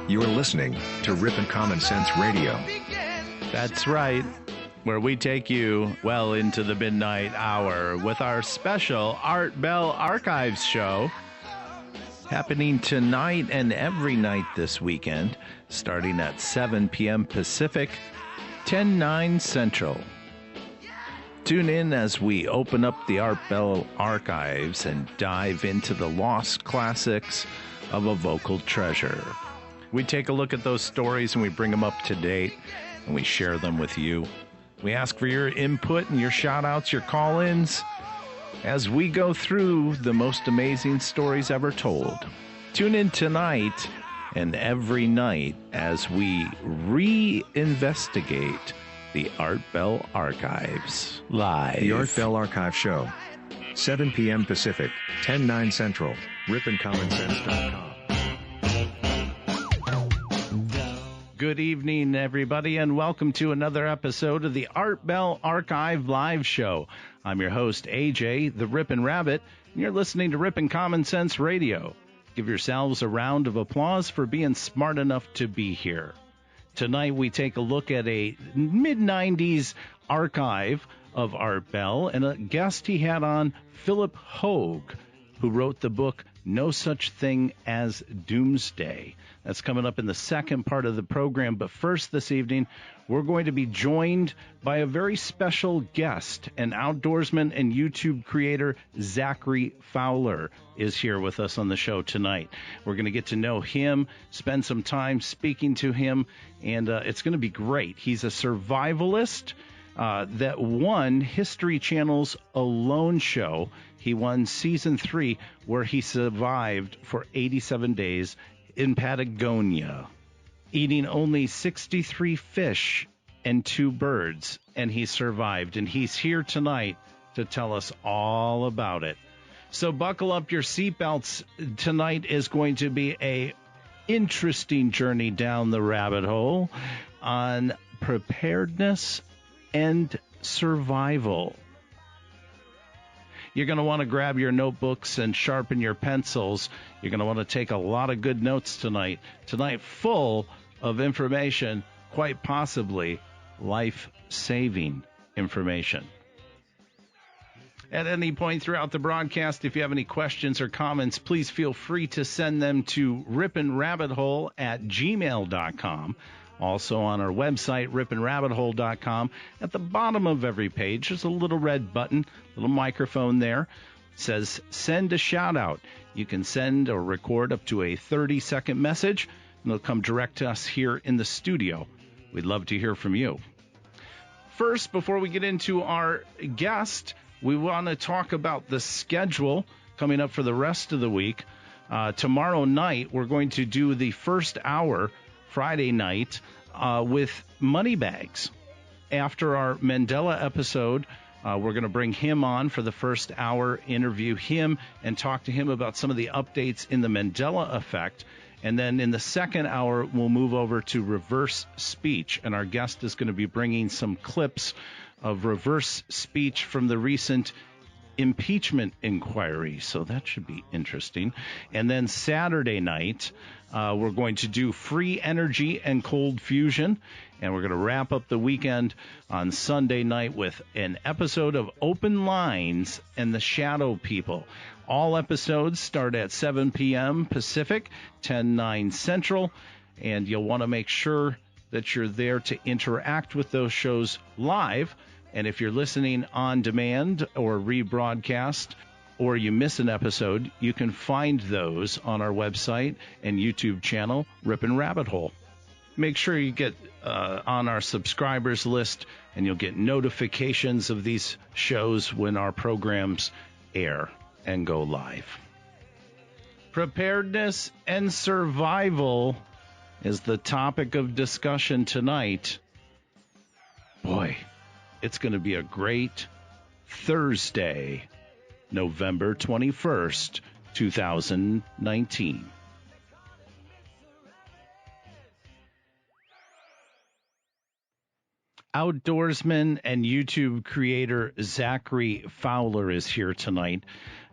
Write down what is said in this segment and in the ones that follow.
You're listening to Rip and Common Sense Radio. That's right, where we take you well into the midnight hour with our special Art Bell Archives show happening tonight and every night this weekend, starting at 7 p.m. Pacific, 10/9 Central. Tune in as we open up the Art Bell Archives and dive into the lost classics of a vocal treasure. We take a look at those stories and we bring them up to date and we share them with you. We ask for your input and your shout-outs, your call-ins, as we go through the most amazing stories ever told. Tune in tonight and every night as we reinvestigate the Art Bell Archives live. The Art Bell Archive Show, 7 p.m. Pacific, 10/9 Central, ripandcommonsense.com. Good evening, everybody, and welcome to another episode of the Art Bell Archive Live Show. I'm your host, AJ, the Rippin' Rabbit, and you're listening to Rippin' Common Sense Radio. Give yourselves a round of applause for being smart enough to be here. Tonight, we take a look at a mid-90s archive of Art Bell and a guest he had on, Philip Hoag, who wrote the book No Such Thing as Doomsday. That's coming up in the second part of the program. But first this evening, we're going to be joined by a very special guest. An outdoorsman and YouTube creator, Zachary Fowler, is here with us on the show tonight. We're going to get to know him, spend some time speaking to him, and it's going to be great. He's a survivalist that won History Channel's Alone show. He won season 3, where he survived for 87 days in Patagonia, eating only 63 fish and 2 birds, and he survived. And he's here tonight to tell us all about it. So buckle up your seatbelts. Tonight is going to be a interesting journey down the rabbit hole on preparedness and survival. You're going to want to grab your notebooks and sharpen your pencils. You're going to want to take a lot of good notes tonight. Tonight, full of information, quite possibly life-saving information. At any point throughout the broadcast, if you have any questions or comments, please feel free to send them to ripinrabbithole@gmail.com. Also on our website, ripinrabbithole.com. At the bottom of every page, there's a little red button, little microphone there. It says send a shout out. You can send or record up to a 30-second message, and it'll come direct to us here in the studio. We'd love to hear from you. First, before we get into our guest, we want to talk about the schedule coming up for the rest of the week. Tomorrow night, we're going to do the first hour, Friday night, with Moneybags. After our Mandela episode, we're going to bring him on for the first hour, interview him, and talk to him about some of the updates in the Mandela effect. And then in the second hour, we'll move over to reverse speech, and our guest is going to be bringing some clips of reverse speech from the recent impeachment inquiry, so that should be interesting. And then Saturday night, we're going to do free energy and cold fusion, and we're going to wrap up the weekend on Sunday night with an episode of Open Lines and the Shadow People. All episodes start at 7 p.m. Pacific, 10/9 Central, and you'll want to make sure that you're there to interact with those shows live. And if you're listening on demand or rebroadcast, or you miss an episode, you can find those on our website and YouTube channel, Rippin' Rabbit Hole. Make sure you get on our subscribers list, and you'll get notifications of these shows when our programs air and go live. Preparedness and survival is the topic of discussion tonight. Boy, it's going to be a great Thursday, November 21st, 2019. Outdoorsman and YouTube creator Zachary Fowler is here tonight.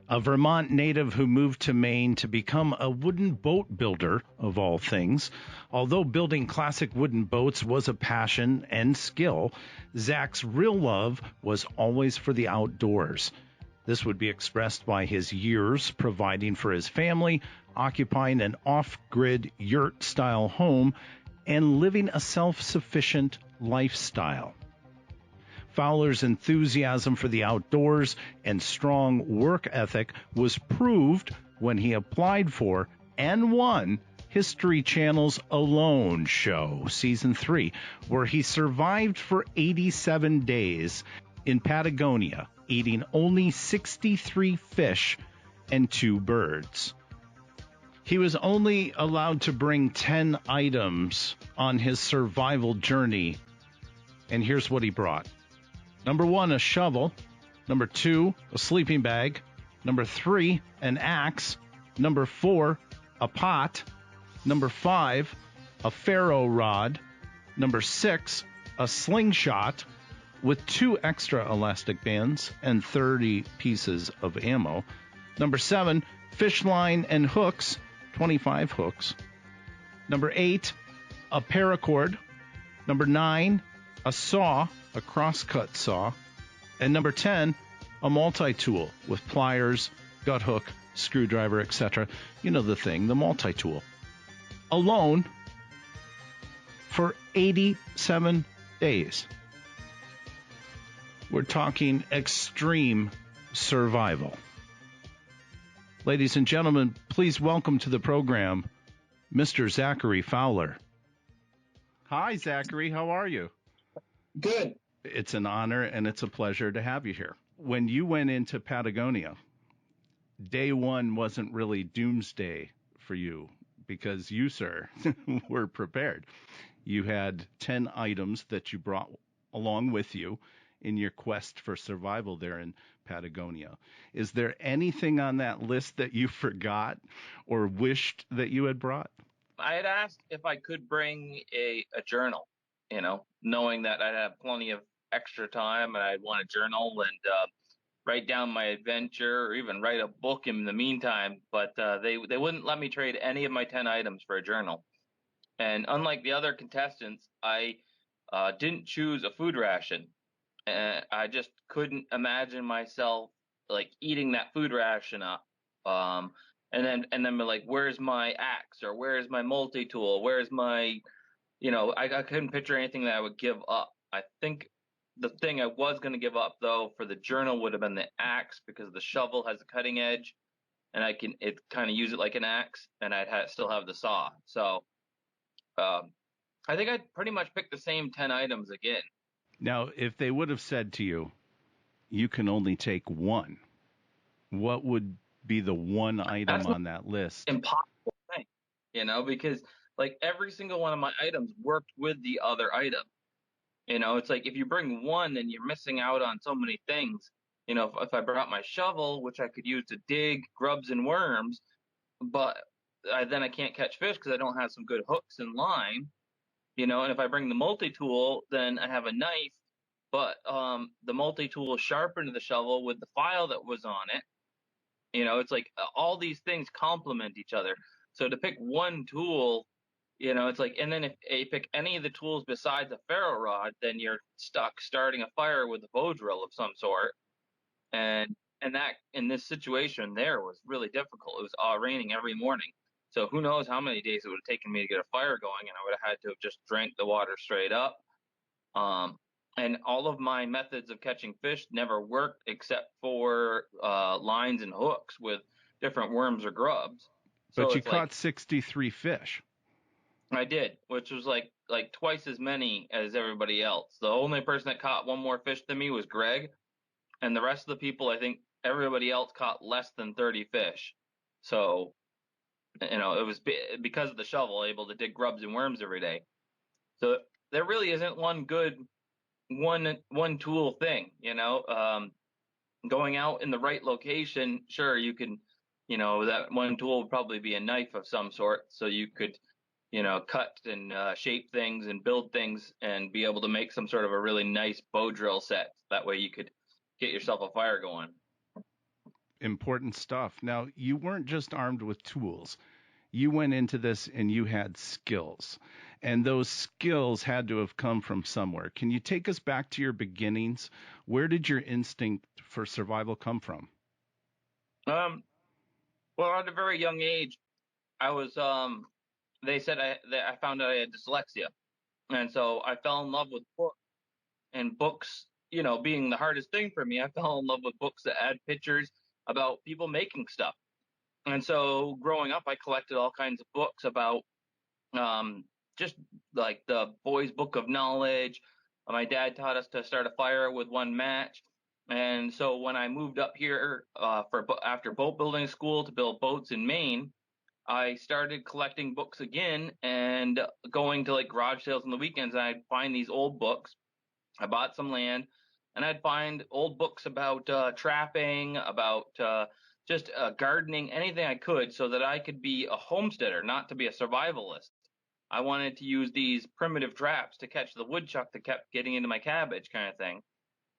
A Vermont native who moved to Maine to become a wooden boat builder, of all things. Although building classic wooden boats was a passion and skill, Zach's real love was always for the outdoors. This would be expressed by his years providing for his family, occupying an off-grid yurt-style home, and living a self-sufficient lifestyle. Fowler's enthusiasm for the outdoors and strong work ethic was proved when he applied for and won History Channel's Alone show, Season 3, where he survived for 87 days in Patagonia, eating only 63 fish and 2 birds. He was only allowed to bring 10 items on his survival journey, and here's what he brought. Number 1, a shovel. Number 2, a sleeping bag. Number 3, an axe. Number 4, a pot. Number 5, a ferro rod. Number 6, a slingshot with 2 extra elastic bands and 30 pieces of ammo. Number 7, fish line and hooks, 25 hooks. Number 8, a paracord. Number 9, a saw, a crosscut saw. And number 10, a multi-tool with pliers, gut hook, screwdriver, etc. You know the thing, the multi-tool. Alone for 87 days. We're talking extreme survival. Ladies and gentlemen, please welcome to the program Mr. Zachary Fowler. Hi, Zachary. How are you? Good. It's an honor and it's a pleasure to have you here. When you went into Patagonia, day one wasn't really doomsday for you because you, sir, were prepared. You had 10 items that you brought along with you in your quest for survival there in Patagonia. Is there anything on that list that you forgot or wished that you had brought? I had asked if I could bring a journal, knowing that I'd have plenty of extra time and I'd want to journal and write down my adventure or even write a book in the meantime. But they wouldn't let me trade any of my 10 items for a journal. And unlike the other contestants, I didn't choose a food ration. I just couldn't imagine myself like eating that food ration up. And then be like, where's my axe or where's my multi-tool? Where's my, I couldn't picture anything that I would give up. I think the thing I was going to give up though for the journal would have been the axe because the shovel has a cutting edge and it kind of use it like an axe and still have the saw. So, I think I'd pretty much pick the same 10 items again. Now, if they would have said to you, you can only take one, what would be the one item on that list? Impossible thing, because like every single one of my items worked with the other item. It's like if you bring one, then you're missing out on so many things. If I brought my shovel, which I could use to dig grubs and worms, but then I can't catch fish because I don't have some good hooks and line. And if I bring the multi-tool, then I have a knife, but the multi-tool sharpened the shovel with the file that was on it. It's like all these things complement each other. So to pick one tool, it's like, and then if you pick any of the tools besides a ferro rod, then you're stuck starting a fire with a bow drill of some sort. And that in this situation there was really difficult. It was raining every morning. So who knows how many days it would have taken me to get a fire going, and I would have had to have just drank the water straight up. And all of my methods of catching fish never worked except for lines and hooks with different worms or grubs. But you caught 63 fish. I did, which was like twice as many as everybody else. The only person that caught one more fish than me was Greg, and the rest of the people, I think everybody else caught less than 30 fish. So, it was because of the shovel, able to dig grubs and worms every day. So there really isn't one good one tool thing, going out in the right location. Sure, you can, that one tool would probably be a knife of some sort. So you could, cut and shape things and build things and be able to make some sort of a really nice bow drill set. That way you could get yourself a fire going. important stuff. Now, you weren't just armed with tools. You went into this and you had skills. And those skills had to have come from somewhere. Can you take us back to your beginnings? Where did your instinct for survival come from? Well, at a very young age, I was, they said that I found out I had dyslexia. And so I fell in love with books, and books, being the hardest thing for me, I fell in love with books that had pictures about people making stuff. And so growing up, I collected all kinds of books about just like the Boys Book of Knowledge. My dad taught us to start a fire with one match. And so when I moved up here after boat building school to build boats in Maine, I started collecting books again and going to like garage sales on the weekends. And I'd find these old books. I bought some land, and I'd find old books about trapping, about just gardening, anything I could, so that I could be a homesteader, not to be a survivalist. I wanted to use these primitive traps to catch the woodchuck that kept getting into my cabbage, kind of thing.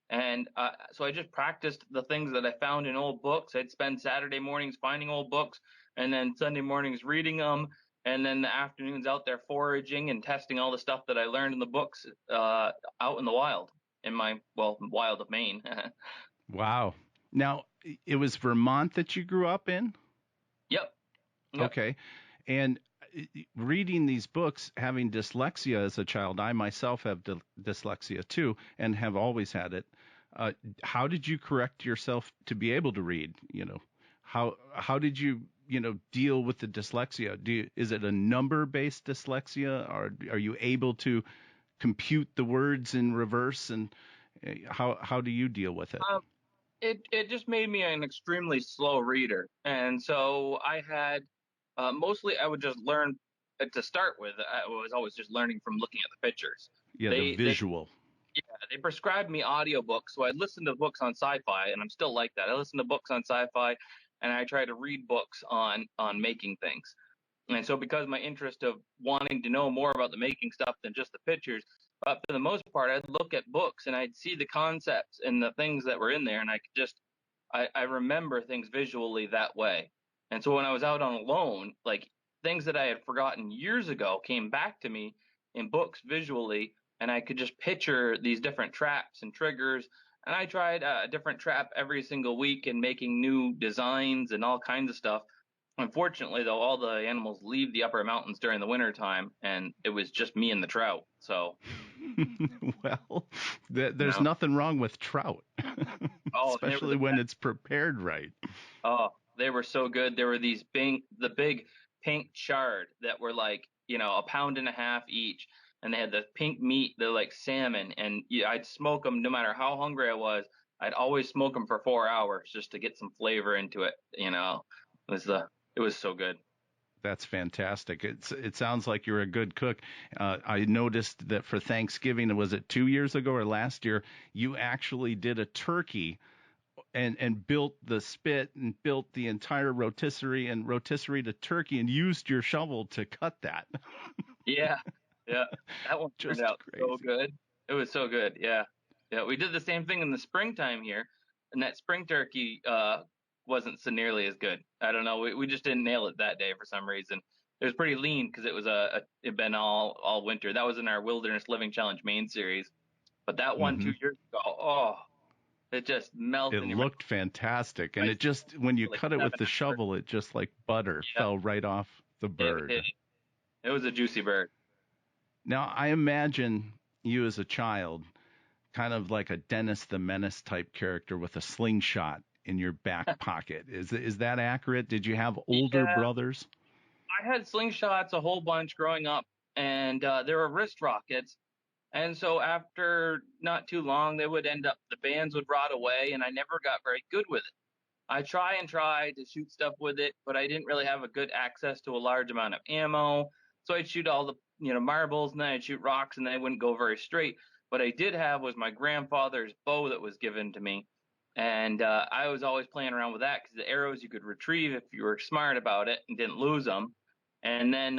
And so I just practiced the things that I found in old books. I'd spend Saturday mornings finding old books, and then Sunday mornings reading them, and then the afternoons out there foraging and testing all the stuff that I learned in the books out in the wild, wild of Maine. Wow. Now, it was Vermont that you grew up in? Yep. Okay. And reading these books, having dyslexia as a child, I myself have dyslexia too, and have always had it. How did you correct yourself to be able to read? How did you deal with the dyslexia? Is it a number-based dyslexia, or are you able to compute the words in reverse? And how do you deal with it? It just made me an extremely slow reader, and so I had mostly I would just learn to start with. I was always just learning from looking at the pictures. Yeah, the visual. They prescribed me audiobooks, so I'd listen to books on sci-fi, and I'm still like that. I listen to books on sci-fi, and I try to read books on making things. And so because my interest of wanting to know more about the making stuff than just the pictures, but for the most part, I'd look at books and I'd see the concepts and the things that were in there, and I could just I remember things visually that way. And so when I was out on alone, like things that I had forgotten years ago came back to me in books visually, and I could just picture these different traps and triggers. And I tried a different trap every single week and making new designs and all kinds of stuff. Unfortunately, though, all the animals leave the upper mountains during the winter time, and it was just me and the trout. So, well, there's nothing wrong with trout, especially when it's prepared right. Oh, they were so good. There were the big pink chard that were like, a pound and a half each, and they had the pink meat. They're like salmon, and I'd smoke them no matter how hungry I was. I'd always smoke them for 4 hours just to get some flavor into it. It was so good. That's fantastic. It sounds like you're a good cook. I noticed that for Thanksgiving, was it 2 years ago or last year, you actually did a turkey and built the spit and built the entire rotisserie and rotisserie to turkey and used your shovel to cut that. Yeah. That one turned out so good. It was so good. Yeah. We did the same thing in the springtime here, and that spring turkey wasn't so nearly as good. I don't know. We just didn't nail it that day for some reason. It was pretty lean because it was it'd been all winter. That was in our Wilderness Living Challenge Maine series, but that one 2 years ago, it just melted. It looked fantastic, and it just when you cut it with the shovel, it just like butter fell right off the bird. It was a juicy bird. Now I imagine you as a child, kind of like a Dennis the Menace type character with a slingshot in your back pocket. Is that accurate? Did you have older brothers? I had slingshots a whole bunch growing up, and there were wrist rockets. And so after not too long, the bands would rot away, and I never got very good with it. I tried to shoot stuff with it, but I didn't really have a good access to a large amount of ammo. So I'd shoot all the marbles, and then I'd shoot rocks, and they wouldn't go very straight. What I did have was my grandfather's bow that was given to me. And I was always playing around with that because the arrows you could retrieve if you were smart about it and didn't lose them. And then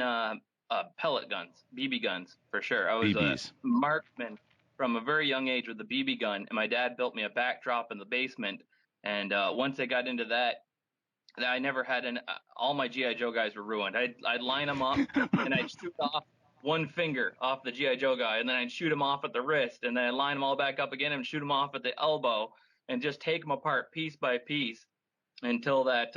pellet guns, BB guns, for sure. I was BBs. A marksman from a very young age with the BB gun. And my dad built me a backdrop in the basement And once I got into that, I never had all my GI Joe guys were ruined. I'd line them up and I'd shoot off one finger off the GI Joe guy, and then I'd shoot him off at the wrist, and then I'd line them all back up again and shoot him off at the elbow, and just take them apart piece by piece until that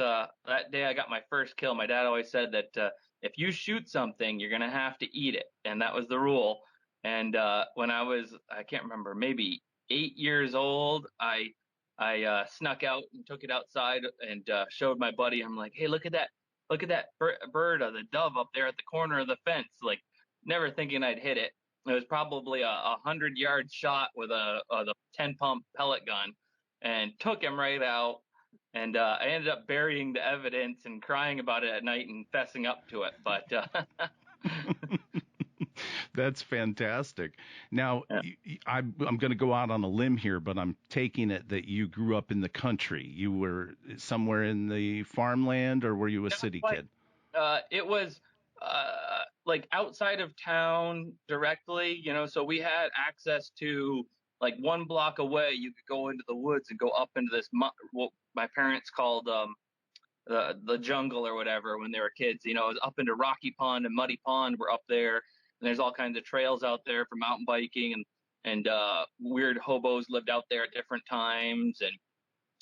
day I got my first kill. My dad always said that if you shoot something, you're gonna have to eat it, and that was the rule. And when I can't remember, maybe 8 years old, I snuck out and took it outside and showed my buddy. I'm like, hey, look at that bird, the dove up there at the corner of the fence. Like, never thinking I'd hit it. It was probably a 100-yard shot with the 10-pump pellet gun, and took him right out. And I ended up burying the evidence and crying about it at night and fessing up to it. But That's fantastic. Now, yeah. I'm going to go out on a limb here, but I'm taking it that you grew up in the country. You were somewhere in the farmland, or were you a city kid? It was like outside of town directly, so we had access to, like, 1 block away. You could go into the woods and go up into this, what my parents called the jungle or whatever when they were kids. It was up into Rocky Pond and Muddy Pond. We're up there, and there's all kinds of trails out there for mountain biking, and weird hobos lived out there at different times. And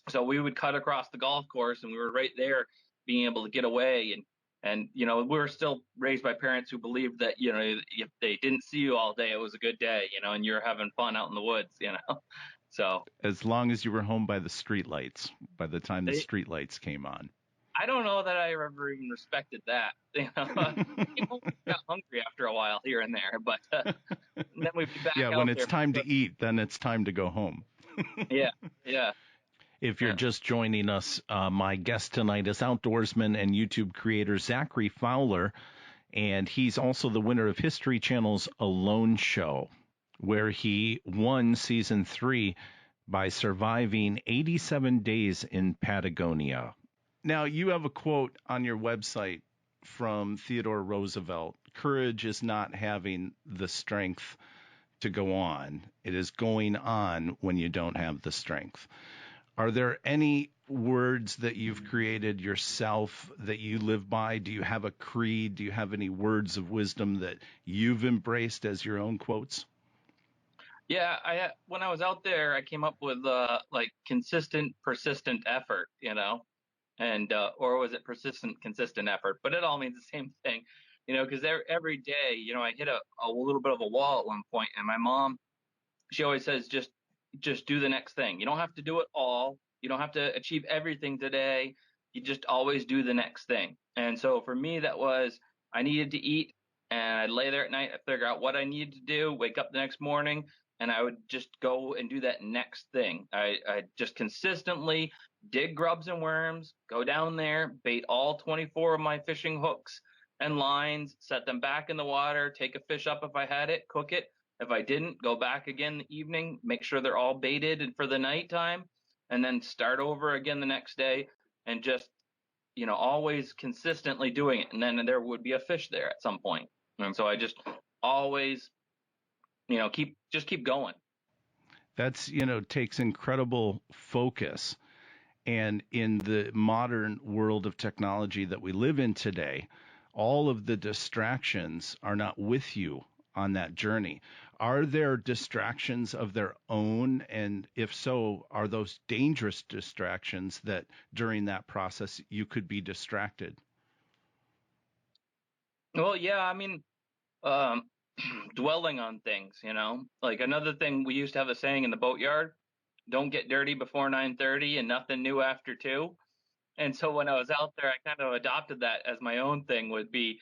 so we would cut across the golf course, and we were right there, being able to get away. And we were still raised by parents who believed that, if they didn't see you all day, it was a good day, and you're having fun out in the woods. So as long as you were home by the streetlights, by the time the streetlights came on. I don't know that I ever even respected that. People got hungry after a while here and there, but then we'd be back. Yeah, when it's time to eat, then it's time to go home. Yeah. If you're just joining us, my guest tonight is outdoorsman and YouTube creator Zachary Fowler, and he's also the winner of History Channel's Alone Show, where he won season 3 by surviving 87 days in Patagonia. Now, you have a quote on your website from Theodore Roosevelt: "Courage is not having the strength to go on. It is going on when you don't have the strength." Are there any words that you've created yourself that you live by? Do you have a creed? Do you have any words of wisdom that you've embraced as your own quotes? Yeah, when I was out there, I came up with like consistent, persistent effort, and or was it persistent, consistent effort? But it all means the same thing, because every day, I hit a little bit of a wall at one point, and my mom, she always says, just do the next thing. You don't have to do it all. You don't have to achieve everything today. You just always do the next thing. And so for me, that was, I needed to eat, and I'd lay there at night, I'd figure out what I needed to do, wake up the next morning, and I would just go and do that next thing. I just consistently dig grubs and worms, go down there, bait all 24 of my fishing hooks and lines, set them back in the water, take a fish up if I had it, cook it. If I didn't, go back again the evening, make sure they're all baited and for the nighttime, and then start over again the next day, and just, always consistently doing it. And then there would be a fish there at some point. And so I just always, keep going. That's, takes incredible focus. And in the modern world of technology that we live in today, all of the distractions are not with you on that journey. Are there distractions of their own? And if so, are those dangerous distractions that during that process you could be distracted? Well, yeah, I mean, dwelling on things, like another thing, we used to have a saying in the boatyard: don't get dirty before 9:30 and nothing new after 2. And so when I was out there, I kind of adopted that as my own thing. Would be,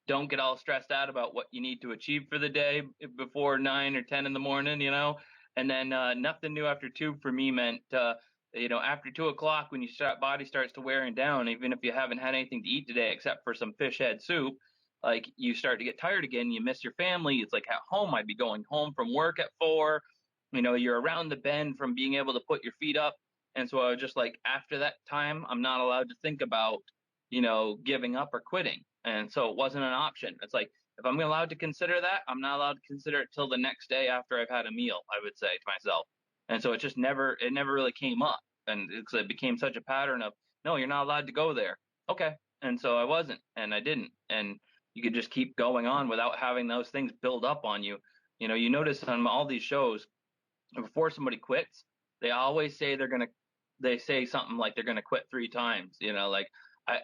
don't get all stressed out about what you need to achieve for the day before 9 or 10 in the morning, and then nothing new after 2 for me meant, after 2 o'clock, when your body starts to wearing down, even if you haven't had anything to eat today except for some fish head soup, like, you start to get tired again, you miss your family. It's like at home, I'd be going home from work at 4, you're around the bend from being able to put your feet up. And so I was just like, after that time, I'm not allowed to think about, giving up or quitting. And so it wasn't an option. It's like, if I'm allowed to consider that, I'm not allowed to consider it till the next day after I've had a meal, I would say to myself. And so it never really came up. and it became such a pattern of, no, you're not allowed to go there. Okay. And so I wasn't, and I didn't. And you could just keep going on without having those things build up on you. You notice on all these shows, before somebody quits, they always say they say something like they're going to quit 3 times, like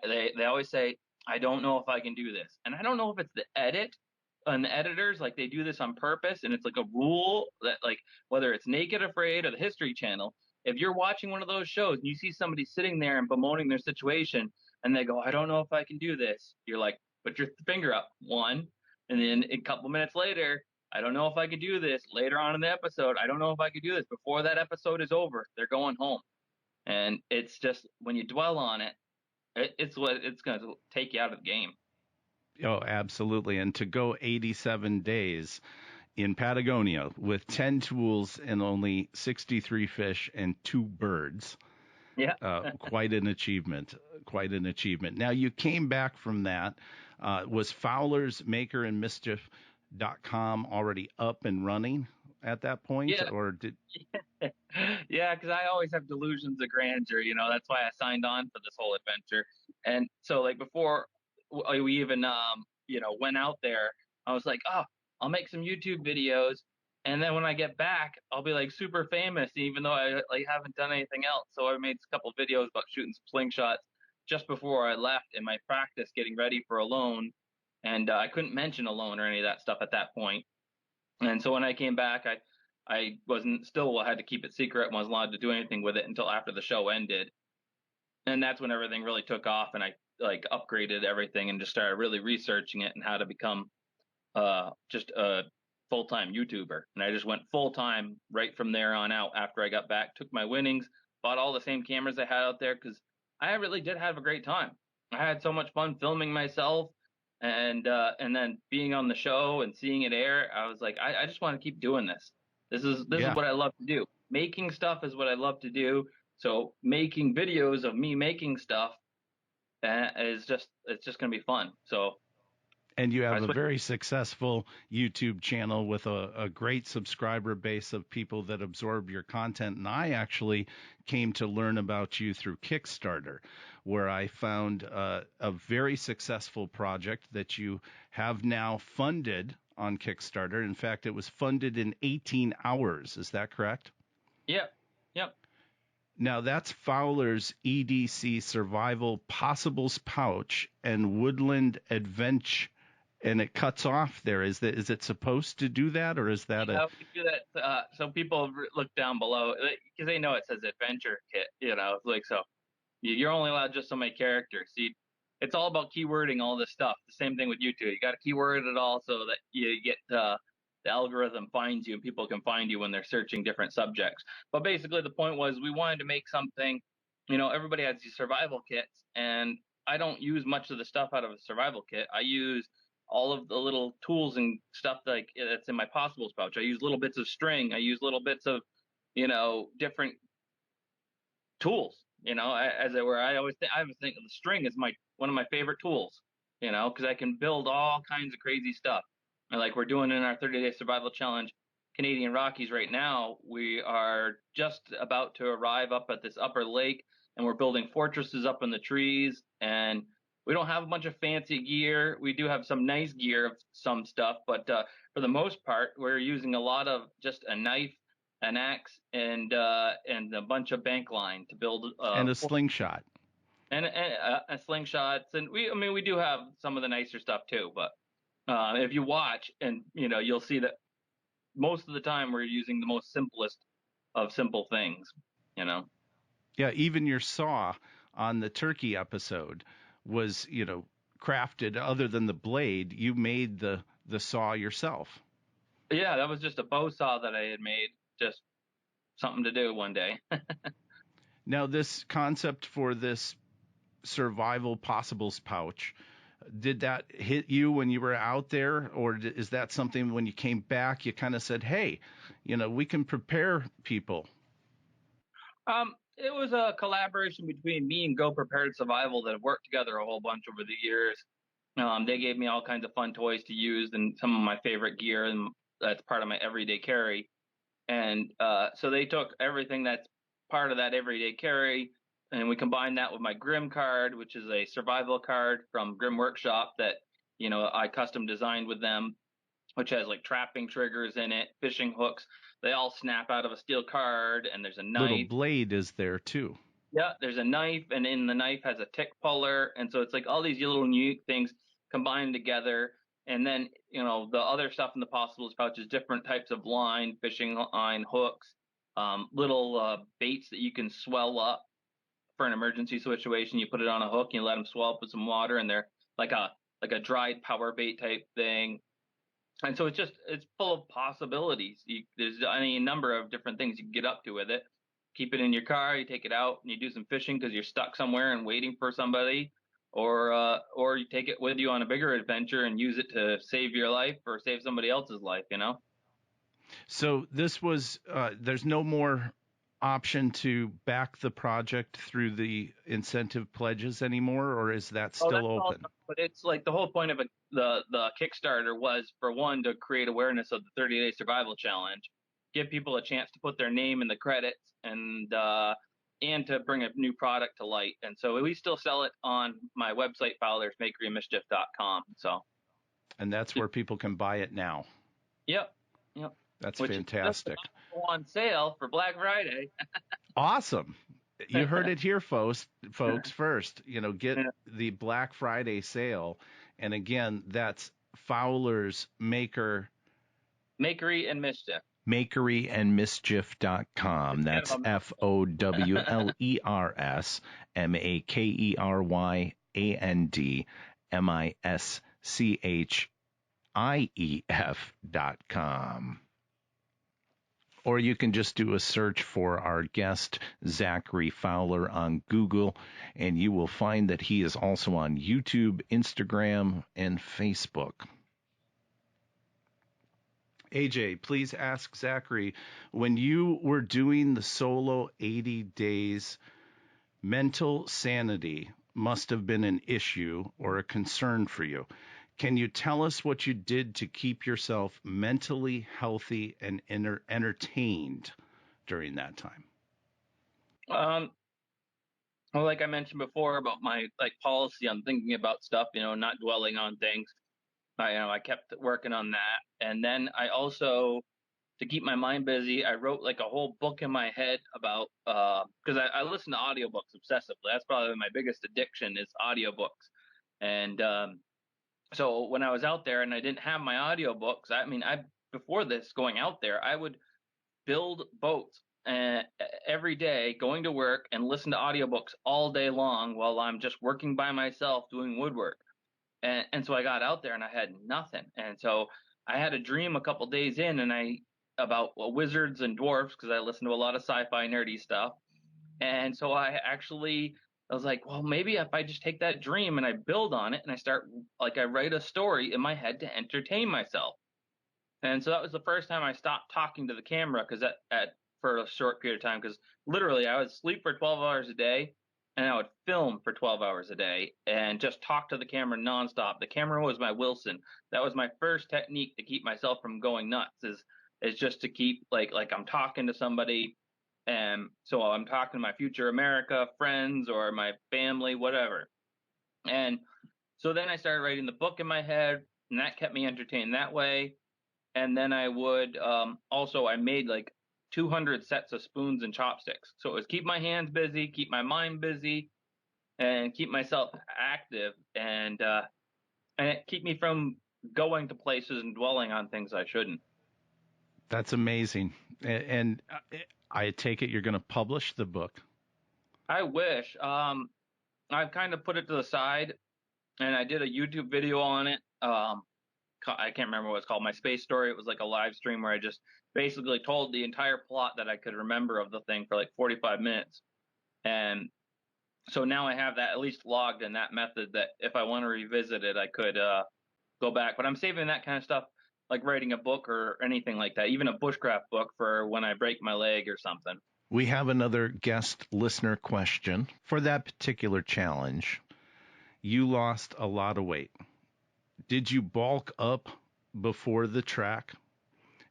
they always say, I don't know if I can do this. And I don't know if it's the editors, like they do this on purpose. And it's like a rule that, like, whether it's Naked Afraid or the History Channel, if you're watching one of those shows and you see somebody sitting there and bemoaning their situation and they go, I don't know if I can do this. You're like, put your finger up, one. And then a couple minutes later, I don't know if I could do this. Later on in the episode, I don't know if I could do this. Before that episode is over, they're going home. And it's just, when you dwell on it, it's going to take you out of the game. Oh, absolutely. And to go 87 days in Patagonia with 10 tools and only 63 fish and 2 birds. Yeah. Quite an achievement. Quite an achievement. Now, you came back from that. Was Fowler's Maker and Mischief.com already up and running at that point? Yeah. Or did... Yeah, because I always have delusions of grandeur. That's why I signed on for this whole adventure. And so, like, before we even, went out there, I was like, oh, I'll make some YouTube videos. And then when I get back, I'll be like super famous, even though I haven't done anything else. So I made a couple of videos about shooting some slingshots just before I left in my practice, getting ready for Alone. And I couldn't mention Alone or any of that stuff at that point. And so when I came back, I had to keep it secret and wasn't allowed to do anything with it until after the show ended. And that's when everything really took off, and I upgraded everything and just started really researching it and how to become just a full-time YouTuber. And I just went full-time right from there on out. After I got back, took my winnings, bought all the same cameras I had out there, because I really did have a great time. I had so much fun filming myself, and then being on the show and seeing it air. I was like, I just want to keep doing this. This is what I love to do. Making stuff is what I love to do. So making videos of me making stuff it's just going to be fun. So. And you have a very successful YouTube channel with a great subscriber base of people that absorb your content. And I actually came to learn about you through Kickstarter, where I found a very successful project that you have now funded on Kickstarter. In fact, it was funded in 18 hours. Is that correct? Yep. Now, that's Fowler's EDC Survival Possibles Pouch and Woodland Adventure. And it cuts off there. Is it supposed to do that, or is that we do that so people look down below, because they know it says adventure kit, so you're only allowed just so many characters. See, it's all about keywording all this stuff. The same thing with YouTube. You got to keyword it all so that you get the algorithm finds you and people can find you when they're searching different subjects. But basically the point was, we wanted to make something, everybody has these survival kits, and I don't use much of the stuff out of a survival kit. I use all of the little tools and stuff that's in my possibles pouch. I use little bits of string. I use little bits of, different tools, as it were. I always think of the string as one of my favorite tools, because I can build all kinds of crazy stuff. And like we're doing in our 30-day survival challenge, Canadian Rockies right now, we are just about to arrive up at this upper lake, and we're building fortresses up in the trees, and we don't have a bunch of fancy gear. We do have some nice gear of some stuff, but for the most part, we're using a lot of just a knife, an axe, and a bunch of bank line to build. And a slingshot. And a slingshots, and we do have some of the nicer stuff too. But if you watch, and you'll see that most of the time we're using the most simplest of simple things. Yeah, even your saw on the turkey episode was, crafted. Other than the blade, you made the saw yourself. Yeah, that was just a bow saw that I had made, just something to do one day. Now, this concept for this survival possibles pouch, did that hit you when you were out there, or is that something when you came back you kind of said, hey, we can prepare people? It was a collaboration between me and Go Prepared Survival that have worked together a whole bunch over the years. They gave me all kinds of fun toys to use and some of my favorite gear, and that's part of my everyday carry. And so they took everything that's part of that everyday carry. And we combined that with my Grim card, which is a survival card from Grim Workshop that, I custom designed with them, which has like trapping triggers in it, fishing hooks. They all snap out of a steel card, and there's a knife. Little blade is there too. Yeah, there's a knife, and in the knife has a tick puller, and so it's like all these little unique things combined together. And then, the other stuff in the possibles pouch is different types of line, fishing line, hooks, little baits that you can swell up for an emergency situation. You put it on a hook, and you let them swell up with some water, and they're like a dried power bait type thing. And so it's full of possibilities. There's any number of different things you can get up to with it. Keep it in your car, you take it out, and you do some fishing because you're stuck somewhere and waiting for somebody, or you take it with you on a bigger adventure and use it to save your life or save somebody else's life. So this was there's no more option to back the project through the incentive pledges anymore, or is that still open? But it's like the whole point of the Kickstarter was, for one, to create awareness of the 30-day survival challenge, give people a chance to put their name in the credits, and to bring a new product to light. And so we still sell it on my website, fowlersmakeryandmischief.com. And that's where people can buy it now. Yep. That's fantastic. On sale for Black Friday. Awesome. You heard it here, folks first. Get the Black Friday sale. And again, that's Fowler's Makery and Mischief. Makeryandmischief.com. That's FOWLERSMAKERYANDMISCHIEF.com. Or you can just do a search for our guest, Zachary Fowler, on Google, and you will find that he is also on YouTube, Instagram, and Facebook. AJ, please ask Zachary, when you were doing the solo 80 days, mental sanity must have been an issue or a concern for you. Can you tell us what you did to keep yourself mentally healthy and entertained during that time? Well, like I mentioned before about my policy on thinking about stuff, not dwelling on things. I kept working on that. And then I also, to keep my mind busy, I wrote a whole book in my head about, because I listen to audiobooks obsessively. That's probably my biggest addiction is audiobooks. And so when I was out there and I didn't have my audiobooks, before this going out there, I would build boats every day going to work and listen to audiobooks all day long while I'm just working by myself doing woodwork. And so I got out there and I had nothing. And so I had a dream a couple days in about wizards and dwarfs, because I listen to a lot of sci-fi nerdy stuff. And so I was like, well, maybe if I just take that dream and I build on it and I write a story in my head to entertain myself. And so that was the first time I stopped talking to the camera for a short period of time, because literally I would sleep for 12 hours a day and I would film for 12 hours a day and just talk to the camera nonstop. The camera was my Wilson. That was my first technique to keep myself from going nuts, is just to keep like I'm talking to somebody. And so I'm talking to my future America friends or my family, whatever. And so then I started writing the book in my head, and that kept me entertained that way. And then I would I made 200 sets of spoons and chopsticks. So it was keep my hands busy, keep my mind busy, and keep myself active, and it keep me from going to places and dwelling on things I shouldn't. That's amazing. And I take it you're going to publish the book. I wish. I've kind of put it to the side, and I did a YouTube video on it. I can't remember what it's called. My space story. It was like a live stream where I just basically told the entire plot that I could remember of the thing for 45 minutes. And so now I have that at least logged in that method, that if I want to revisit it, I could go back. But I'm saving that kind of stuff, like writing a book or anything like that, even a bushcraft book, for when I break my leg or something. We have another guest listener question. For that particular challenge, you lost a lot of weight. Did you bulk up before the track?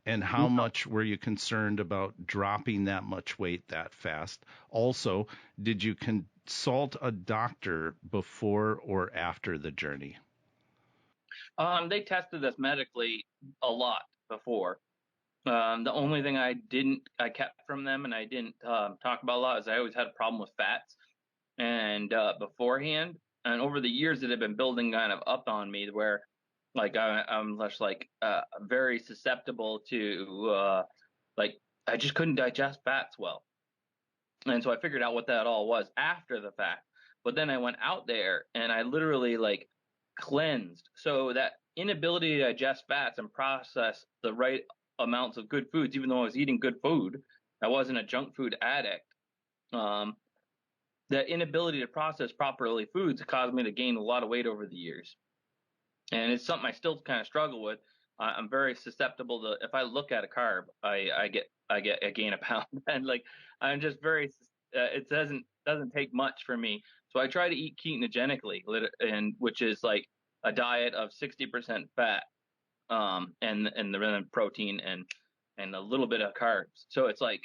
And how much were you concerned about dropping that much weight that fast? Also, did you consult a doctor before or after the journey? They tested us medically a lot before. The only thing I kept from them and I didn't talk about a lot is I always had a problem with fats and beforehand. And over the years, it had been building kind of up on me where like I'm just like very susceptible to like I just couldn't digest fats well. And so I figured out what that all was after the fact. But then I went out there and I literally like cleansed. So that inability to digest fats and process the right amounts of good foods, even though I was eating good food, I wasn't a junk food addict. Um, that inability to process properly foods caused me to gain a lot of weight over the years. And it's something I still kind of struggle with. I'm very susceptible to if I look at a carb, I gain a pound, and like I'm just very it doesn't take much for me. So I try to eat ketogenically, and which is like a diet of 60% fat, and then protein and a little bit of carbs. So it's like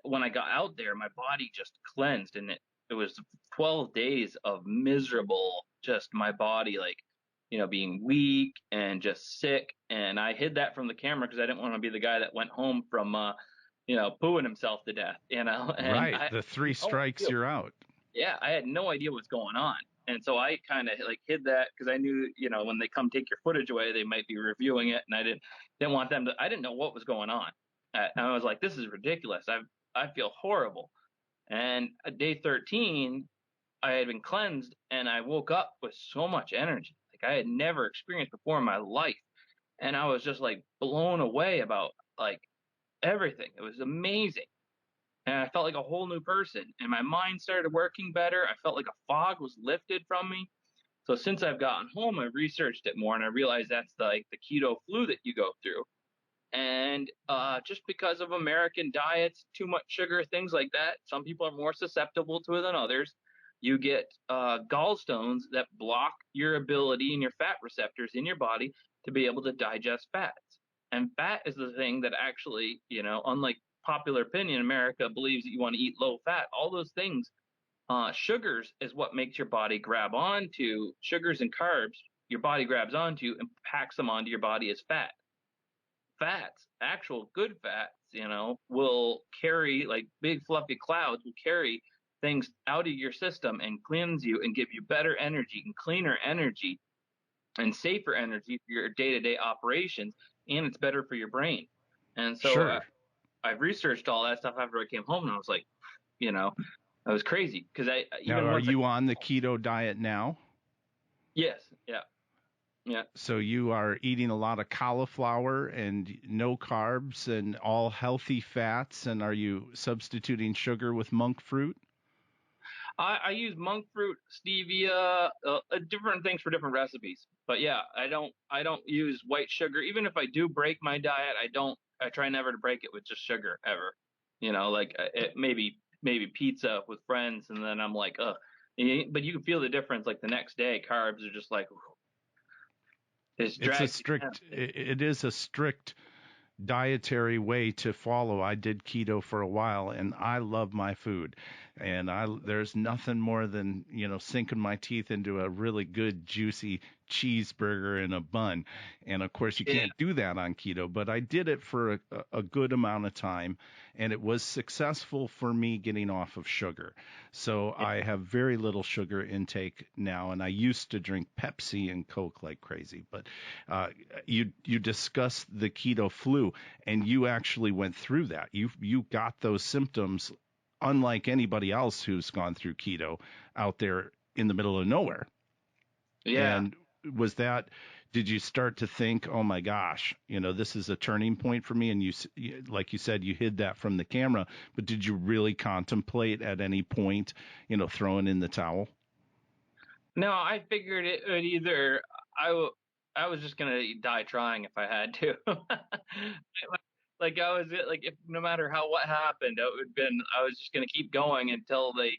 when I got out there, my body just cleansed, and it was 12 days of miserable, just my body like being weak and just sick. And I hid that from the camera because I didn't want to be the guy that went home from pooing himself to death, and Right. The three strikes, you're out. Yeah, I had no idea what's going on. And so I kind of like hid that because I knew, when they come take your footage away, they might be reviewing it, and I didn't want them to. I didn't know what was going on. And I was like, this is ridiculous. I feel horrible. And day 13, I had been cleansed, and I woke up with so much energy, like I had never experienced before in my life. And I was just like blown away about like everything. It was amazing. And I felt like a whole new person, and my mind started working better. I felt like a fog was lifted from me. So since I've gotten home, I researched it more, and I realized that's the keto flu that you go through. And just because of American diets, too much sugar, things like that, some people are more susceptible to it than others. You get gallstones that block your ability and your fat receptors in your body to be able to digest fats. And fat is the thing that actually, unlike popular opinion, America believes that you want to eat low fat. All those things, sugars is what makes your body grab onto sugars and carbs. Your body grabs onto and packs them onto your body as fat. Fats, actual good fats, will carry like big fluffy clouds, will carry things out of your system and cleanse you and give you better energy and cleaner energy and safer energy for your day-to-day operations, and it's better for your brain. And so Sure. I've researched all that stuff after I came home, and I was like, I was crazy because Now, are you on the keto diet now? Yes, yeah. Yeah. So you are eating a lot of cauliflower and no carbs and all healthy fats, and are you substituting sugar with monk fruit? I use monk fruit, stevia, different things for different recipes. But yeah, I don't use white sugar. Even if I do break my diet, I try never to break it with just sugar ever. Like maybe pizza with friends, and then I'm like, ugh. But you can feel the difference. Like the next day, carbs are just like It is a strict dietary way to follow. I did keto for a while, and I love my food. And there's nothing more than, sinking my teeth into a really good, juicy cheeseburger and a bun. And of course, you can't do that on keto, but I did it for a good amount of time, and it was successful for me getting off of sugar. So I have very little sugar intake now, and I used to drink Pepsi and Coke like crazy. But you discussed the keto flu, and you actually went through that. You got those symptoms unlike anybody else who's gone through keto out there in the middle of nowhere. Yeah. And did you start to think, oh my gosh, this is a turning point for me? And like you said, you hid that from the camera, but did you really contemplate at any point, throwing in the towel? No, I figured it would either I was just gonna die trying if I had to. Like I was like if no matter what happened, I was just gonna keep going until they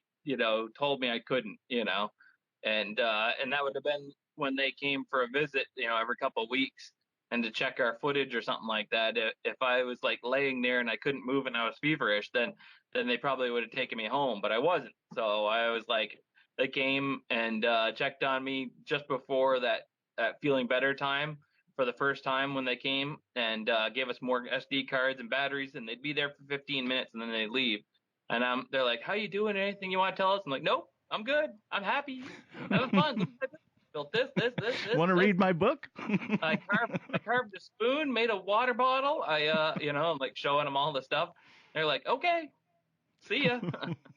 told me I couldn't, and that would have been when they came for a visit, every couple of weeks. and to check our footage or something like that. If I was like laying there and I couldn't move and I was feverish, then they probably would have taken me home, but I wasn't. So I was like, they came and checked on me just before that feeling better time for the first time when they came, and gave us more SD cards and batteries, and they'd be there for 15 minutes and then they'd leave. And they're like, "How you doing? Anything you want to tell us?" I'm like, "Nope, I'm good. I'm happy. Having fun. Look what I built this, Want to this. read my book? I carved a spoon, made a water bottle. I'm like showing them all the stuff. They're like, "Okay, see ya."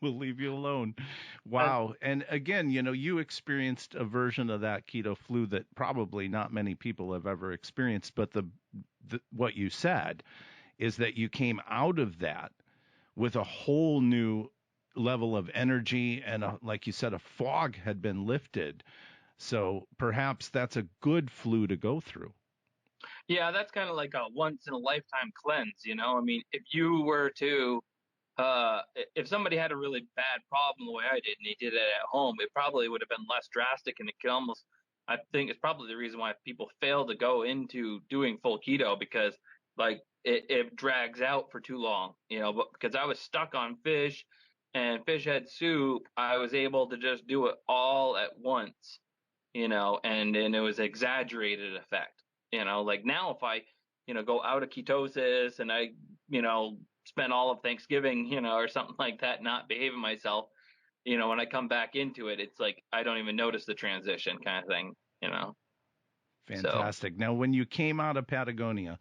We'll leave you alone. Uh, Wow. And again, you experienced a version of that keto flu that probably not many people have ever experienced. But what you said is that you came out of that with a whole new level of energy, and like you said, a fog had been lifted. So perhaps that's a good flu to go through. yeah, that's kind of like a once in a lifetime cleanse. I mean, if you were to if somebody had a really bad problem the way I did and he did it at home, it probably would have been less drastic, and it could almost, I think it's probably the reason why people fail to go into doing full keto, because like it drags out for too long, but because I was stuck on fish and fish head soup, I was able to just do it all at once, and it was exaggerated effect, like now if I, go out of ketosis and I, spend all of Thanksgiving, or something like that, not behaving myself, when I come back into it, it's like I don't even notice the transition kind of thing. So Fantastic. Now, when you came out of Patagonia,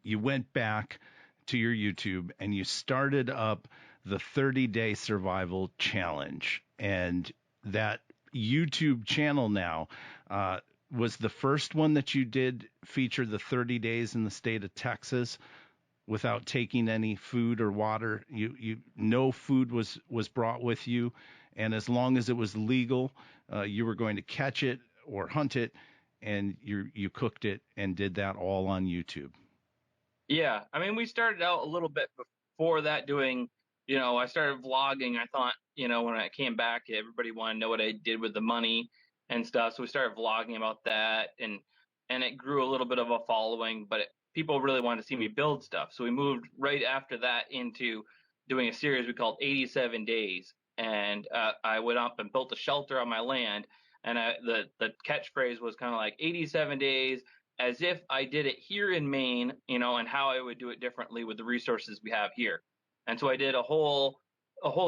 you went back to your YouTube and you started up the 30-day survival challenge. And that YouTube channel now was the first one that you did feature the 30 days in the state of Texas without taking any food or water. No food was brought with you, and as long as it was legal, you were going to catch it or hunt it, and you cooked it and did that all on YouTube. yeah, I mean, we started out a little bit before that doing, I started vlogging. I thought, when I came back, everybody wanted to know what I did with the money and stuff. So we started vlogging about that, and it grew a little bit of a following, but people really wanted to see me build stuff. So we moved right after that into doing a series we called 87 Days. And I went up and built a shelter on my land. And the catchphrase was kind of like 87 days, as if I did it here in Maine, and how I would do it differently with the resources we have here. And so I did a whole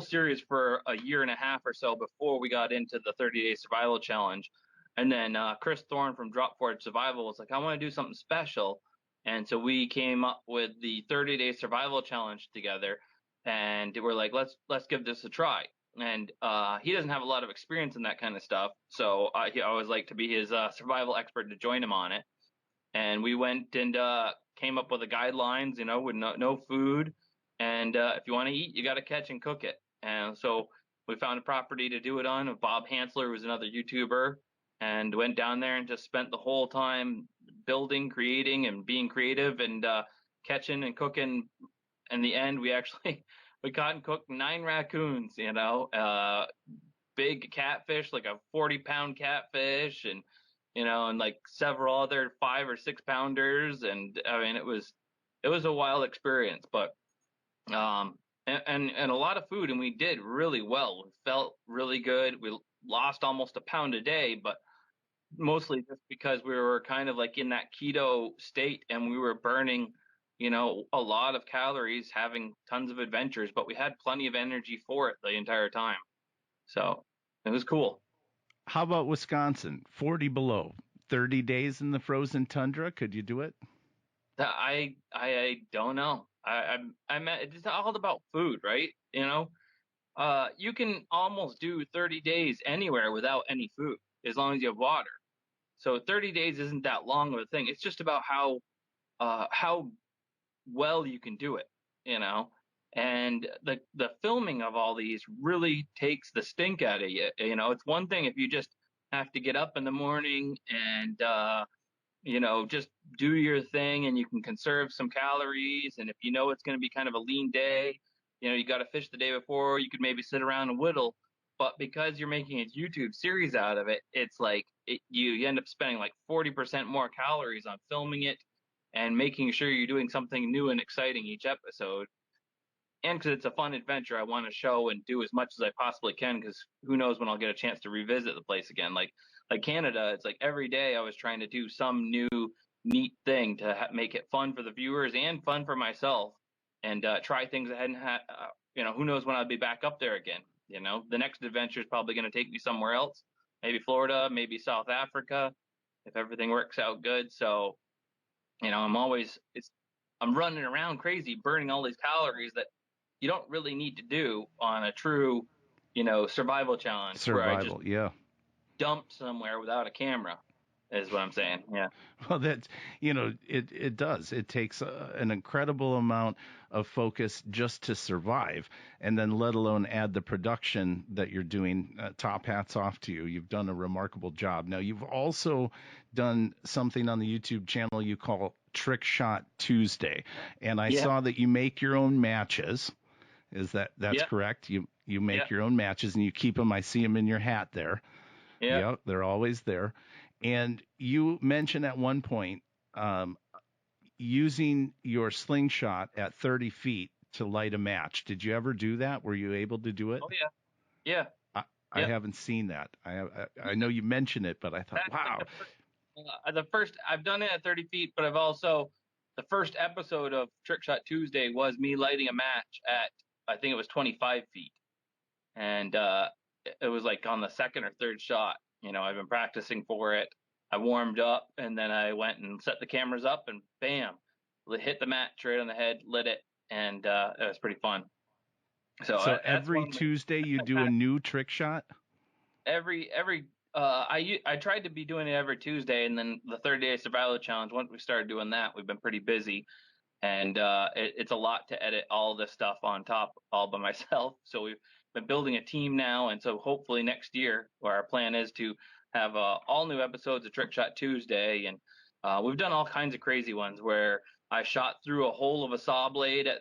series for a year and a half or so before we got into the 30-day survival challenge. And then Chris Thorne from Drop Forward Survival was like, "I want to do something special." And so we came up with the 30-day survival challenge together, and we're like, let's give this a try. And he doesn't have a lot of experience in that kind of stuff, so I always like to be his survival expert to join him on it. And we went and came up with the guidelines, with no food, and if you want to eat, you got to catch and cook it. And so we found a property to do it on. Bob Hansler was another YouTuber, and went down there and just spent the whole time building, creating, and being creative, and catching and cooking. In the end, we actually we caught and cooked 9 raccoons, big catfish, like a 40-pound catfish, and like several other 5 or 6 pounders. And I mean, it was a wild experience, but and a lot of food, and we did really well. We felt really good. We lost almost a pound a day, but mostly just because we were kind of like in that keto state, and we were burning, a lot of calories, having tons of adventures, but we had plenty of energy for it the entire time. So it was cool. How about Wisconsin? 40 below, 30 days in the frozen tundra. Could you do it? I don't know. I meant it's all about food, right? You can almost do 30 days anywhere without any food as long as you have water. So 30 days isn't that long of a thing. It's just about how well you can do it, you know. And the filming of all these really takes the stink out of you. It's one thing if you just have to get up in the morning and just do your thing, and you can conserve some calories. And if it's going to be kind of a lean day, you got to fish the day before, you could maybe sit around and whittle. but because you're making a YouTube series out of it, it's like you end up spending like 40% more calories on filming it and making sure you're doing something new and exciting each episode. And because it's a fun adventure, I want to show and do as much as I possibly can, because who knows when I'll get a chance to revisit the place again. Like Canada, it's like every day I was trying to do some new neat thing to make it fun for the viewers and fun for myself, and try things I hadn't had. Who knows when I'll be back up there again. The next adventure is probably going to take me somewhere else, maybe Florida, maybe South Africa, if everything works out good. So, I'm running around crazy, burning all these calories that you don't really need to do on a true, survival challenge where I just dump somewhere without a camera, is what I'm saying. Yeah. Well, that's, it does. It takes an incredible amount of focus just to survive, and then let alone add the production that you're doing. Top hats off to you. You've done a remarkable job. Now, you've also done something on the YouTube channel you call Trick Shot Tuesday, and I saw that you make your own matches. That's correct? You make your own matches and you keep them. I see them in your hat there. Yeah, they're always there. And you mentioned at one point using your slingshot at 30 feet to light a match. Did you ever do that? Were you able to do it? Oh, yeah. I haven't seen that. I know you mentioned it, but I thought, wow. I've done it at 30 feet, but the first episode of Trick Shot Tuesday was me lighting a match at, I think it was 25 feet. And it was like on the second or third shot. I've been practicing for it. I warmed up, and then I went and set the cameras up, and bam, hit the match right on the head, lit it, and it was pretty fun. So every Tuesday you do a new trick shot? I tried to be doing it every Tuesday, and then the 30-day survival challenge, once we started doing that, we've been pretty busy, and it's a lot to edit all this stuff on top all by myself. So we've been building a team now, and so hopefully next year, where our plan is to have all new episodes of Trick Shot Tuesday, and we've done all kinds of crazy ones where I shot through a hole of a saw blade at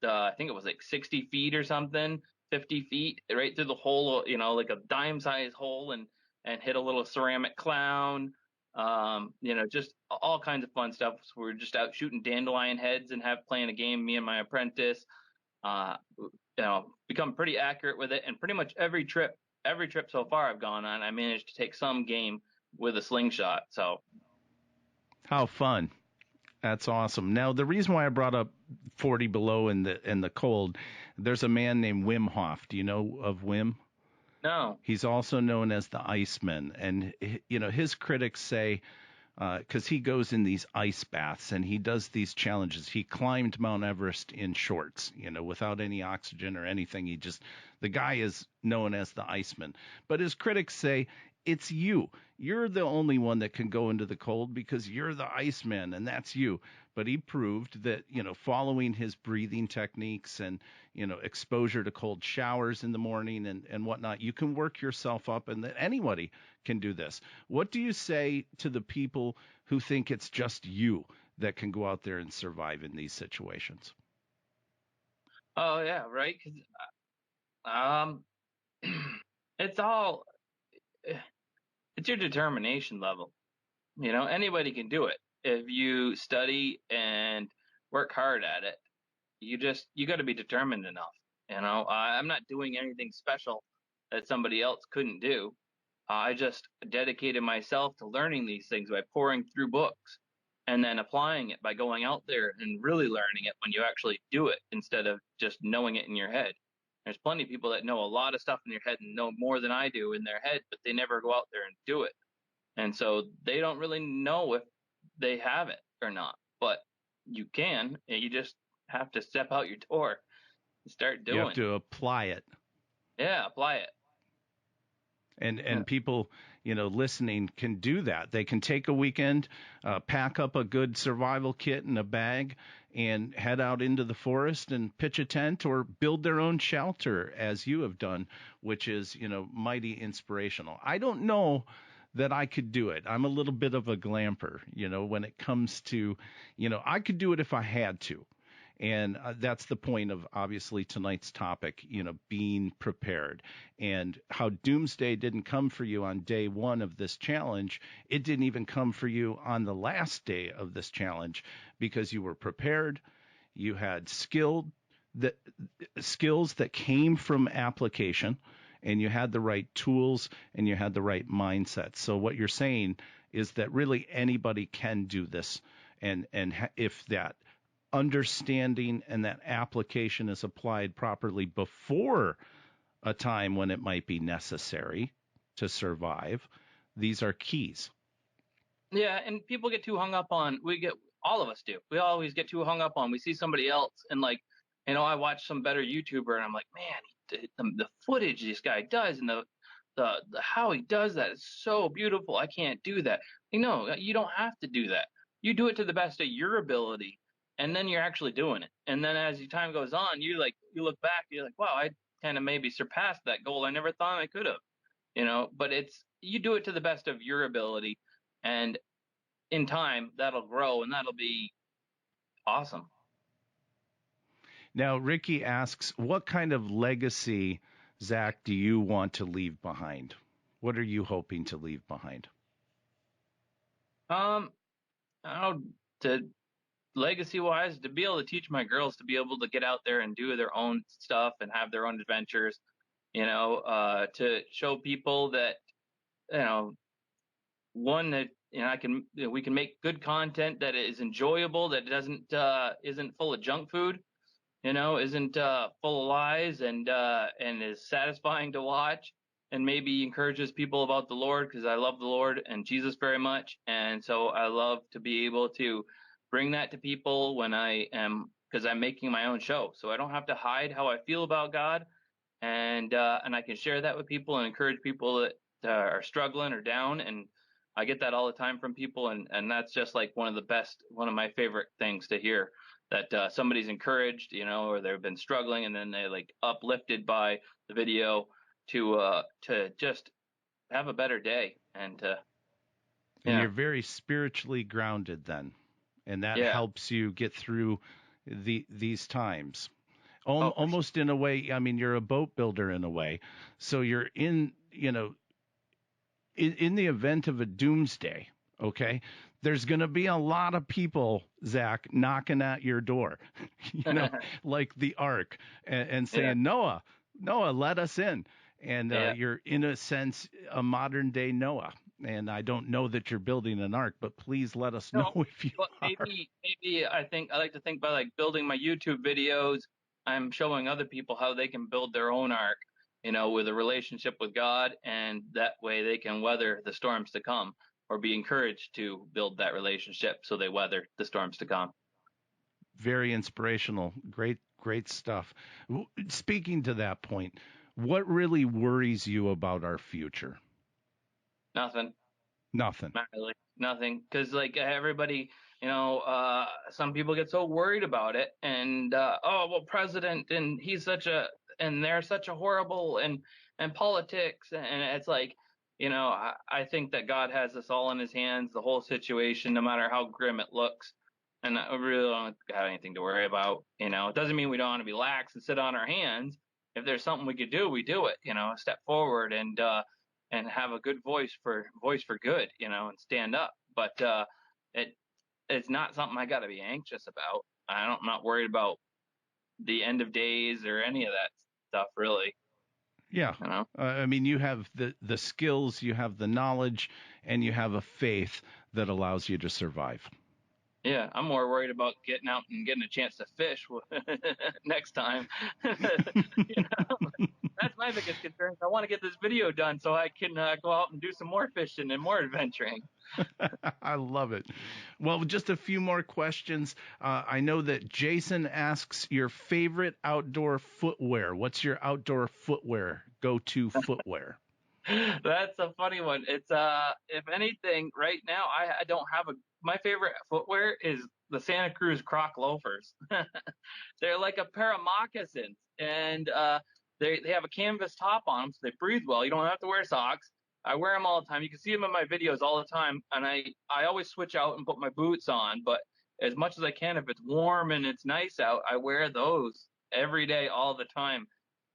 I think it was like 60 feet or something, 50 feet, right through the hole, like a dime-sized hole, and hit a little ceramic clown. Just all kinds of fun stuff. So we're just out shooting dandelion heads and playing a game, me and my apprentice. Become pretty accurate with it, and pretty much every trip so far I've gone on, I managed to take some game with a slingshot. So how fun. That's awesome. Now, the reason why I brought up 40 below in the cold, there's a man named Wim Hof. Do you know of Wim? No. He's also known as the Iceman, and his critics say, because he goes in these ice baths and he does these challenges. He climbed Mount Everest in shorts, without any oxygen or anything. The guy is known as the Iceman. But his critics say, it's you. You're the only one that can go into the cold because you're the Iceman, and that's you. But he proved that, following his breathing techniques and, exposure to cold showers in the morning and whatnot, you can work yourself up, and that anybody can do this. What do you say to the people who think it's just you that can go out there and survive in these situations? Oh, yeah, right. 'Cause, it's your determination level. Anybody can do it if you study and work hard at it. You got to be determined enough. I'm not doing anything special that somebody else couldn't do. I just dedicated myself to learning these things by pouring through books and then applying it by going out there and really learning it when you actually do it instead of just knowing it in your head. There's plenty of people that know a lot of stuff in their head and know more than I do in their head, but they never go out there and do it. And so they don't really know if they have it or not. But you can. You just have to step out your door and start doing it. You have to apply it. Yeah, apply it. And people, listening can do that. They can take a weekend, pack up a good survival kit in a bag, and head out into the forest and pitch a tent or build their own shelter, as you have done, which is, mighty inspirational. I don't know that I could do it. I'm a little bit of a glamper, when it comes to, I could do it if I had to. And that's the point of obviously tonight's topic, being prepared, and how Doomsday didn't come for you on day one of this challenge. It didn't even come for you on the last day of this challenge because you were prepared. You had skills that came from application, and you had the right tools and you had the right mindset. So what you're saying is that really anybody can do this. And if that understanding and that application is applied properly before a time when it might be necessary to survive, these are keys. Yeah, and people get too hung up on, all of us do. We always get too hung up on, we see somebody else and like, I watch some better YouTuber and I'm like, man, the footage this guy does and the how he does that is so beautiful. I can't do that. No, you don't have to do that. You do it to the best of your ability, and then you're actually doing it. And then as your time goes on, you look back, you're like, wow, I kind of maybe surpassed that goal. I never thought I could have, but you do it to the best of your ability, and in time that'll grow and that'll be awesome. Now, Ricky asks, what kind of legacy, Zach, do you want to leave behind? What are you hoping to leave behind? To legacy-wise, to be able to teach my girls to be able to get out there and do their own stuff and have their own adventures, to show people that, one, that we can make good content that is enjoyable, that isn't full of junk food, isn't full of lies, and is satisfying to watch, and maybe encourages people about the Lord, because I love the Lord and Jesus very much. And so I love to be able to bring that to people because I'm making my own show. So I don't have to hide how I feel about God. And I can share that with people and encourage people that are struggling or down. And I get that all the time from people. And that's just like one of my favorite things to hear, that somebody's encouraged, or they've been struggling, and then they like uplifted by the video to just have a better day. And you're very spiritually grounded then, and that helps you get through these times. Almost in a way, I mean, you're a boat builder in a way. So you're in the event of a doomsday, okay, there's going to be a lot of people, Zach, knocking at your door, like the ark, and saying, Noah, let us in. And you're, in a sense, a modern day Noah. And I don't know that you're building an ark, but please let us know if you are. Maybe I like to think by like building my YouTube videos, I'm showing other people how they can build their own ark, with a relationship with God, and that way they can weather the storms to come, or be encouraged to build that relationship so they weather the storms to come. Very inspirational. Great stuff. Speaking to that point, what really worries you about our future? Nothing. Not really. Nothing. Because like everybody, some people get so worried about it, and president, and and they're such a horrible, and politics, and it's like, I think that God has us all in his hands, the whole situation, no matter how grim it looks. And I really don't have anything to worry about. It doesn't mean we don't want to be lax and sit on our hands. If there's something we could do, we do it, step forward and have a good voice for good, and stand up. But it's not something I got to be anxious about. I'm not worried about the end of days or any of that stuff, really. Yeah. I mean, you have the skills, you have the knowledge, and you have a faith that allows you to survive. Yeah, I'm more worried about getting out and getting a chance to fish next time. That's my biggest concern. I want to get this video done so I can go out and do some more fishing and more adventuring. I love it. Well, just a few more questions. I know that Jason asks your favorite outdoor footwear. What's your outdoor footwear, go-to footwear? That's a funny one. It's if anything, right now I don't have my favorite footwear is the Santa Cruz Croc loafers. They're like a pair of moccasins, and they have a canvas top on them, so they breathe well. You don't have to wear socks. I wear them all the time. You can see them in my videos all the time, and I always switch out and put my boots on. But as much as I can, if it's warm and it's nice out, I wear those every day, all the time,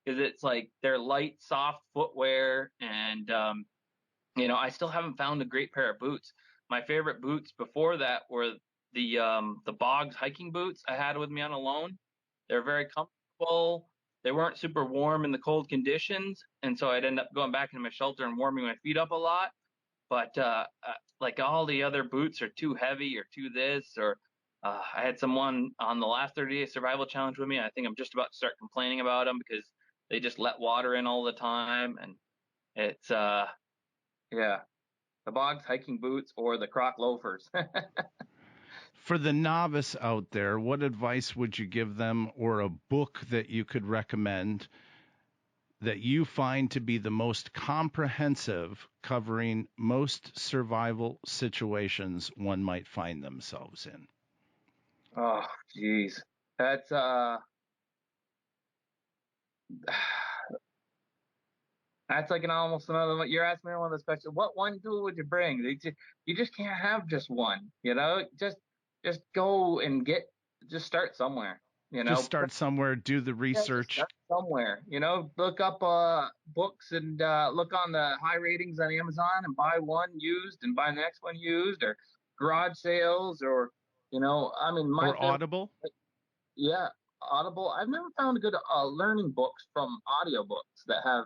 because it's like they're light, soft footwear, and I still haven't found a great pair of boots. My favorite boots before that were the Bogs hiking boots I had with me on a loan. They're very comfortable. They weren't super warm in the cold conditions, and so I'd end up going back into my shelter and warming my feet up a lot. But like all the other boots are too heavy or too this, or I had someone on the last 30-day survival challenge with me. I think I'm just about to start complaining about them because they just let water in all the time, and it's yeah, the Bogs hiking boots or the Croc loafers. For the novice out there, what advice would you give them, or a book that you could recommend that you find to be the most comprehensive, covering most survival situations one might find themselves in? Oh, geez. That's that's like almost another one. You're asking me one of those questions. What one tool would you bring? You just can't have just one, just go and just start somewhere, Just start somewhere, do the Yeah, just research. start somewhere, look up books and look on the high ratings on Amazon and buy one used and buy the next one used, or garage sales, or, I mean, Or Audible. Yeah, Audible. I've never found good learning books from audiobooks that have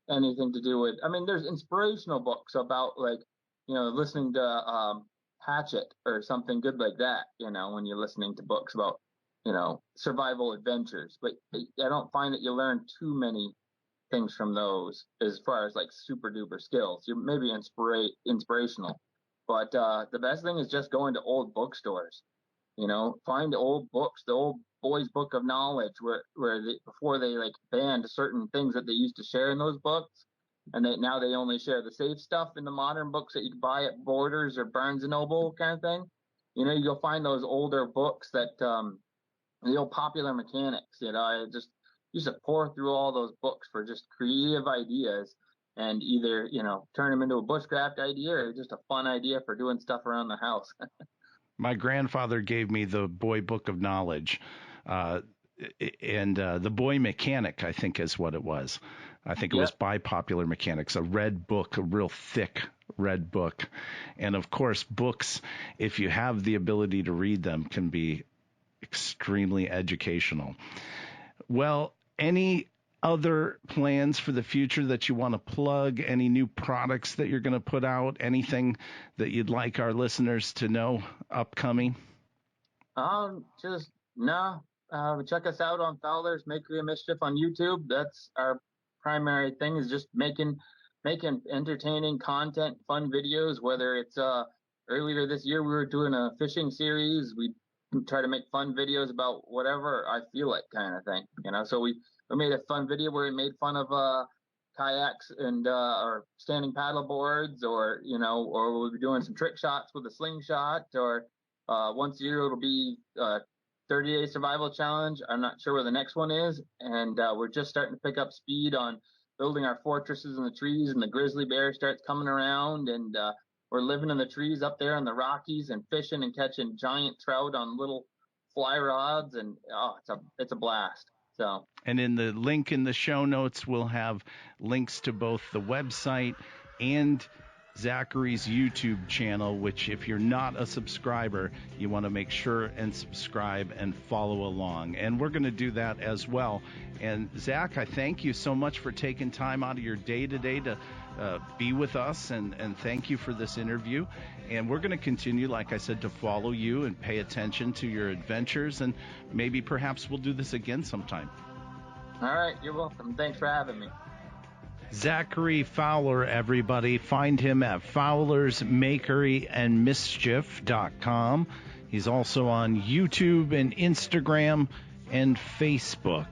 anything to do with. I mean, there's inspirational books about, like, listening to Hatchet or something good like that. When you're listening to books about survival adventures, but I don't find that you learn too many things from those as far as like super duper skills. You maybe inspirational, but the best thing is just going to old bookstores. Find old books, the old boys' book of knowledge, where before they like banned certain things that they used to share in those books, and now they only share the safe stuff in the modern books that you can buy at Borders or Barnes and Noble kind of thing. You'll find those older books that the old Popular Mechanics. I just used to pour through all those books for just creative ideas, and either turn them into a bushcraft idea or just a fun idea for doing stuff around the house. My grandfather gave me the Boy Book of Knowledge, and the Boy Mechanic, I think, is what it was. I think it was by Popular Mechanics, a red book, a real thick red book. And, of course, books, if you have the ability to read them, can be extremely educational. Well, any other plans for the future that you want to plug? Any new products that you're going to put out? Anything that you'd like our listeners to know upcoming? Just no. Check us out on Fowler's Makery of Mischief on YouTube. That's our primary thing, is just making entertaining content, fun videos. Whether it's earlier this year we were doing a fishing series. We try to make fun videos about whatever I feel like, kind of thing. So we made a fun video where we made fun of kayaks and or standing paddle boards, or or we'll be doing some trick shots with a slingshot, or once a year it'll be 30-day survival challenge. I'm not sure where the next one is, and we're just starting to pick up speed on building our fortresses in the trees, and the grizzly bear starts coming around, and we're living in the trees up there in the Rockies and fishing and catching giant trout on little fly rods, and it's a blast. So, and in the link in the show notes, we'll have links to both the website and Zachary's YouTube channel, which, if you're not a subscriber, you want to make sure and subscribe and follow along. And we're going to do that as well. And Zach, I thank you so much for taking time out of your day today to be with us, and thank you for this interview. And we're going to continue, like I said, to follow you and pay attention to your adventures, and maybe perhaps we'll do this again sometime. All right, you're welcome. Thanks for having me. Zachary Fowler, everybody. Find him at fowlersmakeryandmischief.com. He's also on YouTube and Instagram and Facebook.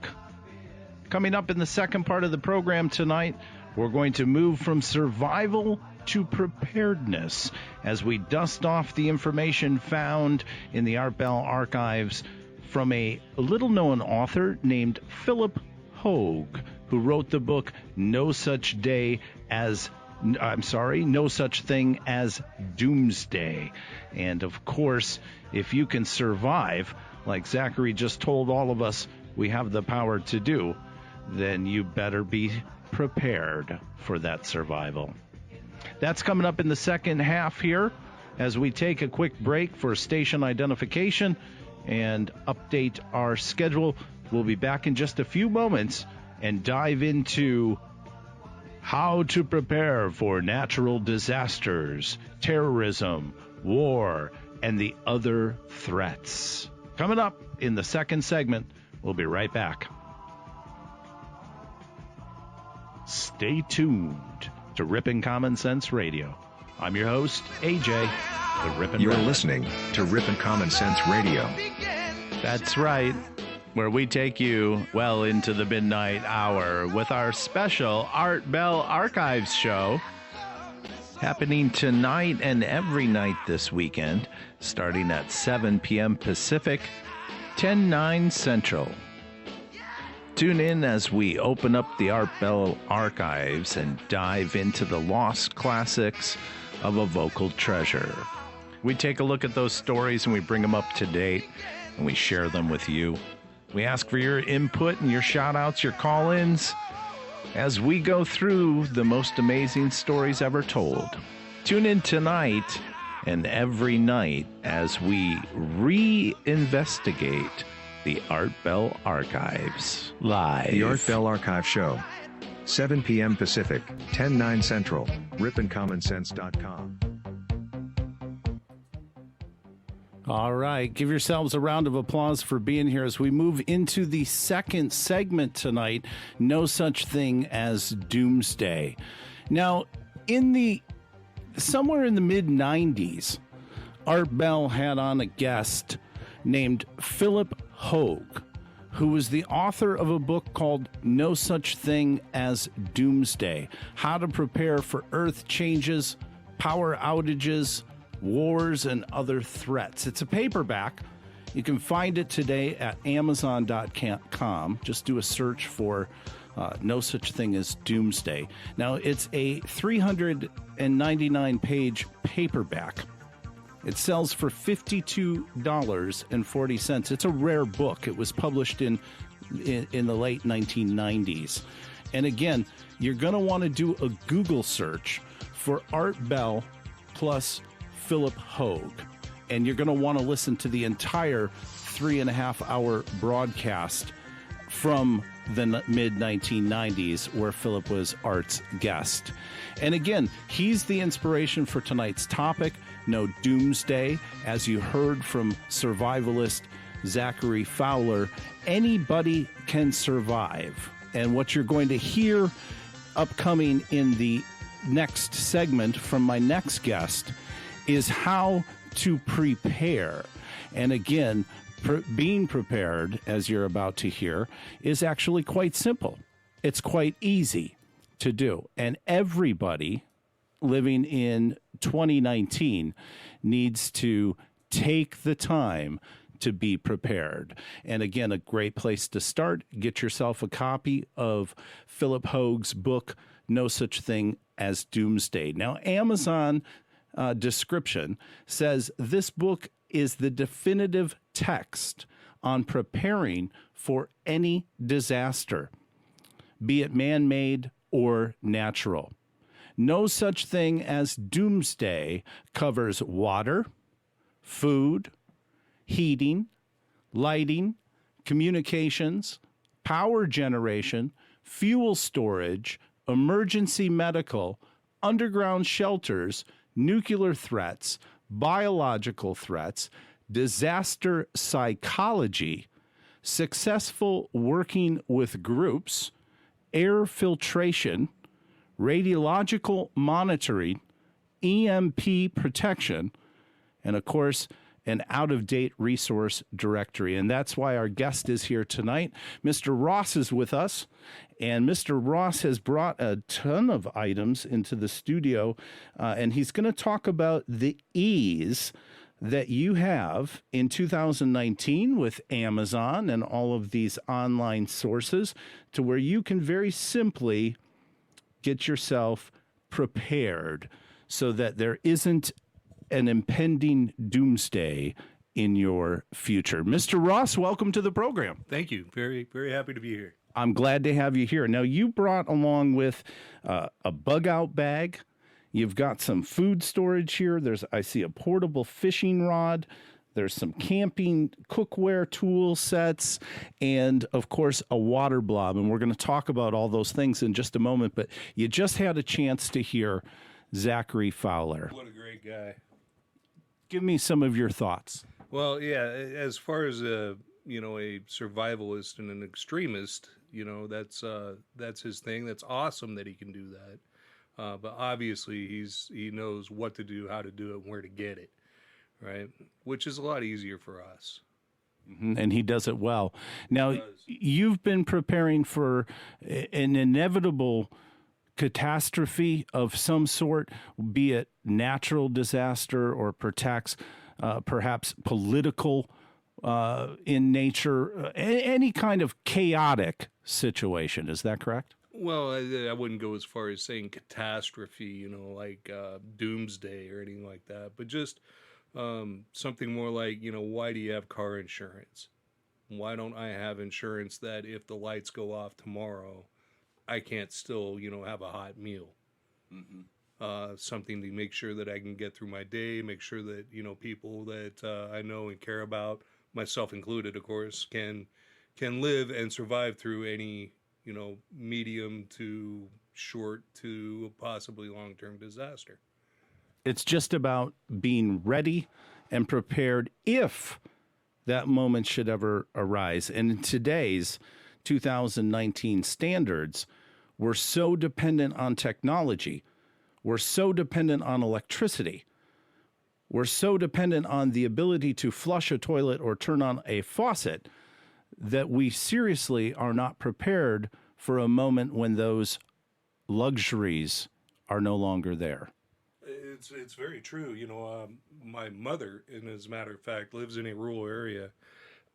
Coming up in the second part of the program tonight, we're going to move from survival to preparedness as we dust off the information found in the Art Bell archives from a little-known author named Philip Hoag, who wrote the book No Such Day as No Such Thing as Doomsday. And of course, if you can survive, like Zachary just told all of us we have the power to do, then you better be prepared for that survival. That's coming up in the second half here as we take a quick break for station identification and update our schedule. We'll be back in just a few moments and dive into how to prepare for natural disasters, terrorism, war, and the other threats. Coming up in the second segment, we'll be right back. Stay tuned to Rippin' Common Sense Radio. I'm your host, AJ, the Rippin' You're Rabbit. listening to Rippin' Common Sense Radio. That's right, where we take you well into the midnight hour with our special Art Bell Archives show happening tonight and every night this weekend, starting at 7 p.m. Pacific, 10/9 Central. Tune in as we open up the Art Bell Archives and dive into the lost classics of a vocal treasure. We take a look at those stories and we bring them up to date and we share them with you. We ask for your input and your shout-outs, your call-ins, as we go through the most amazing stories ever told. Tune in tonight and every night as we reinvestigate the Art Bell Archives live. The Art Bell Archive Show. 7 p.m. Pacific, 10/9 Central, rippandcommonsense.com. All right. Give yourselves a round of applause for being here as we move into the second segment tonight, No Such Thing as Doomsday. Now, somewhere in the mid-90s, Art Bell had on a guest named Philip Hoag, who was the author of a book called No Such Thing as Doomsday: How to Prepare for Earth Changes, Power Outages, Wars, and Other Threats. It's a paperback. You can find it today at Amazon.com. Just do a search for No Such Thing as Doomsday. Now, it's a 399-page paperback. It sells for $52.40. It's a rare book. It was published in the late 1990s. And again, you're going to want to do a Google search for Art Bell plus Philip Hoag. And you're going to want to listen to the entire 3.5-hour broadcast from the mid-1990s where Philip was Art's guest. And again, he's the inspiration for tonight's topic, no doomsday. As you heard from survivalist Zachary Fowler, anybody can survive. And what you're going to hear upcoming in the next segment from my next guest is how to prepare. And again, being prepared, as you're about to hear, is actually quite simple. It's quite easy to do. And everybody living in 2019 needs to take the time to be prepared. And again, a great place to start. Get yourself a copy of Philip Hoag's book, No Such Thing as Doomsday. Now, Amazon description says this book is the definitive text on preparing for any disaster, be it man-made or natural. No Such Thing as Doomsday covers water, food, heating, lighting, communications, power generation, fuel storage, emergency medical, underground shelters, nuclear threats, biological threats, disaster psychology, successful working with groups, air filtration, radiological monitoring, EMP protection, and of course, an out-of-date resource directory. And that's why our guest is here tonight. Mr. Ross is with us, and Mr. Ross has brought a ton of items into the studio, and he's going to talk about the ease that you have in 2019 with Amazon and all of these online sources to where you can very simply get yourself prepared so that there isn't an impending doomsday in your future? Mr. Ross, welcome to the program. Thank you. Very, very happy to be here. I'm glad to have you here. Now, you brought along with a bug-out bag. You've got some food storage here. I see a portable fishing rod. There's some camping cookware tool sets, and, of course, a water blob. And we're going to talk about all those things in just a moment. But you just had a chance to hear Zachary Fowler. What a great guy. Give me some of your thoughts. Well, yeah, as far as a survivalist and an extremist, that's his thing. That's awesome that he can do that. But obviously he knows what to do, how to do it, and where to get it, right? Which is a lot easier for us. Mm-hmm. And he does it well. Now, you've been preparing for an inevitable catastrophe of some sort, be it natural disaster or perhaps political in nature, any kind of chaotic situation. Is that correct? Well, I wouldn't go as far as saying catastrophe, like doomsday or anything like that, but just something more like, why do you have car insurance? Why don't I have insurance that if the lights go off tomorrow, I can't still, have a hot meal? Mm-hmm. Something to make sure that I can get through my day, make sure that, people that I know and care about, myself included, of course, can live and survive through any, medium to short to possibly long-term disaster. It's just about being ready and prepared if that moment should ever arise. And in today's 2019 standards, we're so dependent on technology. We're so dependent on electricity. We're so dependent on the ability to flush a toilet or turn on a faucet that we seriously are not prepared for a moment when those luxuries are no longer there. It's very true. My mother, and as a matter of fact, lives in a rural area,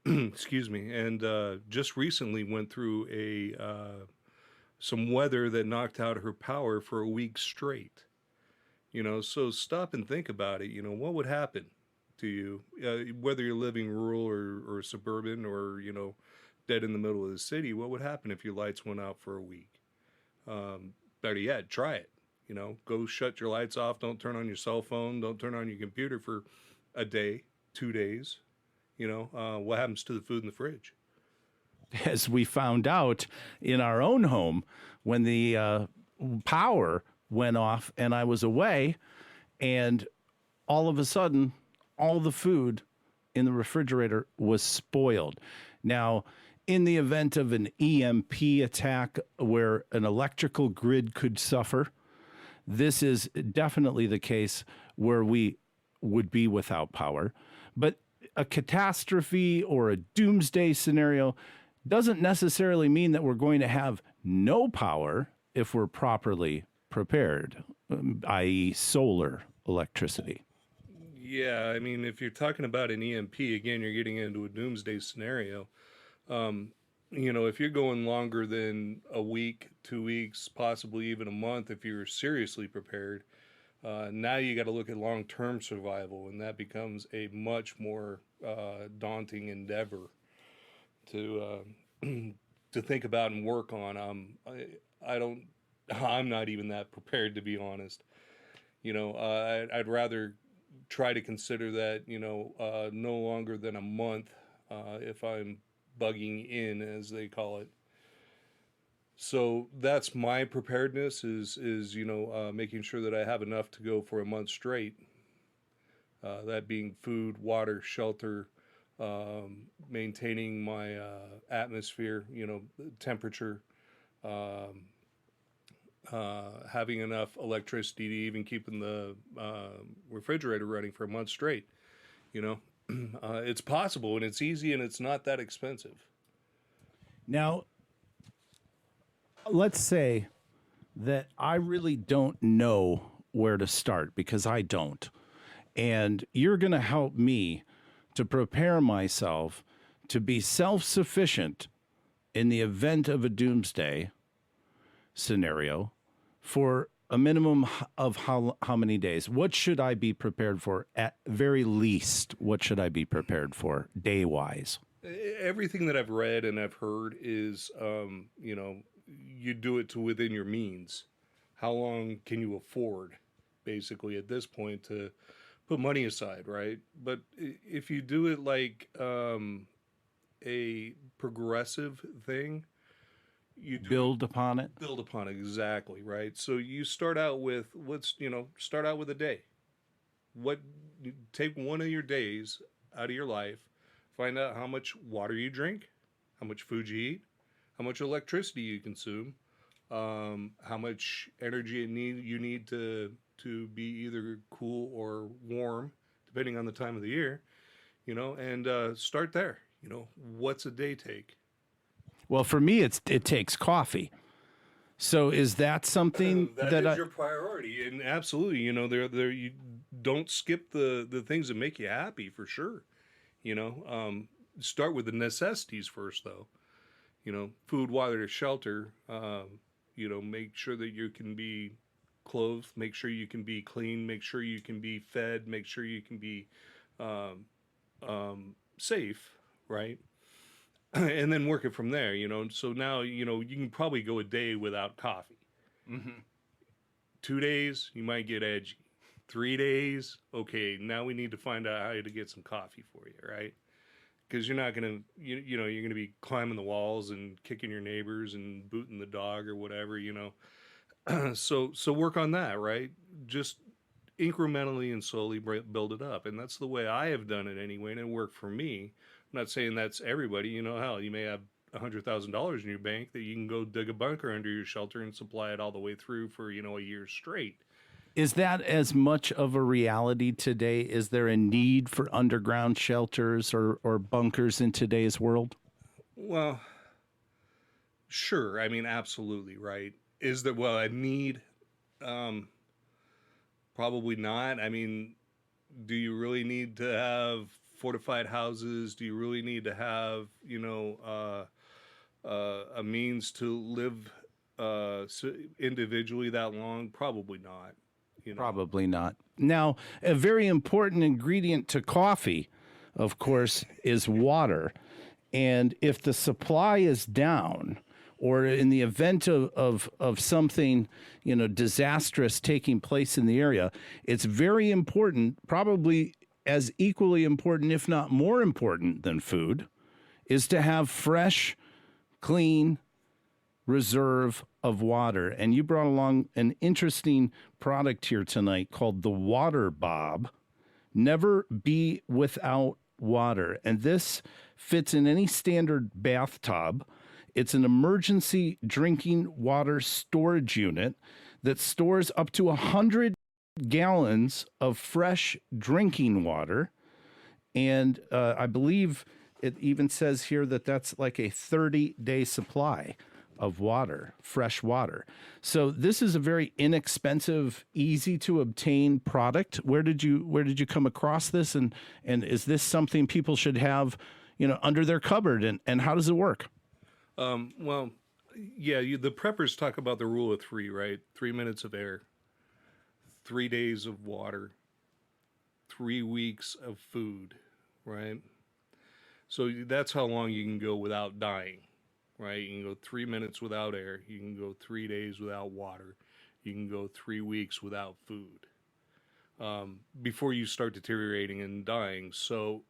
excuse me, and just recently went through some weather that knocked out her power for a week straight. So stop and think about it. What would happen to you, whether you're living rural or suburban or, dead in the middle of the city? What would happen if your lights went out for a week? Better yet, try it. Go shut your lights off. Don't turn on your cell phone. Don't turn on your computer for a day, 2 days. What happens to the food in the fridge? As we found out in our own home when the power went off and I was away, and all of a sudden, all the food in the refrigerator was spoiled. Now, in the event of an EMP attack where an electrical grid could suffer, this is definitely the case where we would be without power. But a catastrophe or a doomsday scenario doesn't necessarily mean that we're going to have no power if we're properly prepared, i.e. solar electricity. Yeah, I mean, if you're talking about an EMP, again, you're getting into a doomsday scenario. If you're going longer than a week, 2 weeks, possibly even a month, if you're seriously prepared, now you got to look at long-term survival, and that becomes a much more daunting endeavor to think about and work on. I'm not even that prepared, to be honest. I'd rather try to consider that, no longer than a month, if I'm bugging in, as they call it. So that's my preparedness is making sure that I have enough to go for a month straight. That being food, water, shelter, maintaining my atmosphere, temperature, having enough electricity to even keeping the refrigerator running for a month straight. It's possible, and it's easy, and it's not that expensive. Now, let's say that I really don't know where to start, because I don't. And you're going to help me to prepare myself to be self-sufficient in the event of a doomsday scenario for A minimum of how many days? What should I be prepared for? At very least, what should I be prepared for day wise? Everything that I've read and I've heard is, you do it to within your means. How long can you afford, basically, at this point, to put money aside, right? But if you do it like a progressive thing, you do Build upon it. build upon it exactly, right? So you start out with start out with a day. What Take one of your days out of your life, find out how much water you drink, how much food you eat, how much electricity you consume, how much energy you need to be either cool or warm, depending on the time of the year, and start there. What's a day take? Well, for me, it takes coffee. So is that something That that is I? your priority, and absolutely, there you don't skip the things that make you happy for sure. Start with the necessities first, though. Food, water, shelter. Make sure that you can be clothed. Make sure you can be clean. Make sure you can be fed. Make sure you can be um, safe, right? And then work it from there. So now you can probably go a day without coffee. Mhm. 2 days, you might get edgy. 3 days, okay, now we need to find out how to get some coffee for you, right? Because you're not gonna, you're gonna be climbing the walls and kicking your neighbors and booting the dog or whatever. So work on that, right? Just incrementally and slowly build it up, and that's the way I have done it anyway, and it worked for me. I'm not saying that's everybody. Hell, you may have $100,000 in your bank that you can go dig a bunker under your shelter and supply it all the way through for a year straight. Is that as much of a reality today? Is there a need for underground shelters or bunkers in today's world? Well, sure. I mean, absolutely, right. Is there, well, a need? Um, Probably not. I mean, do you really need to have fortified houses? Do you really need to have, a means to live individually that long? Probably not. Probably not. Now, a very important ingredient to coffee, of course, is water. And if the supply is down, or in the event of something, disastrous taking place in the area, it's very important, probably as equally important, if not more important than food, is to have fresh, clean reserve of water. And you brought along an interesting product here tonight called the Water Bob. Never be without water. And this fits in any standard bathtub. It's an emergency drinking water storage unit that stores up to 100 gallons of fresh drinking water. And I believe it even says here that that's like a 30-day supply of water, fresh water. So this is a very inexpensive, easy to obtain product. Where did you come across this, and is this something people should have, under their cupboard, and how does it work? Well, yeah, the preppers talk about the rule of three, right? 3 minutes of air, 3 days of water, 3 weeks of food, right? So that's how long you can go without dying, right? You can go 3 minutes without air. You can go 3 days without water. You can go 3 weeks without food before you start deteriorating and dying. So,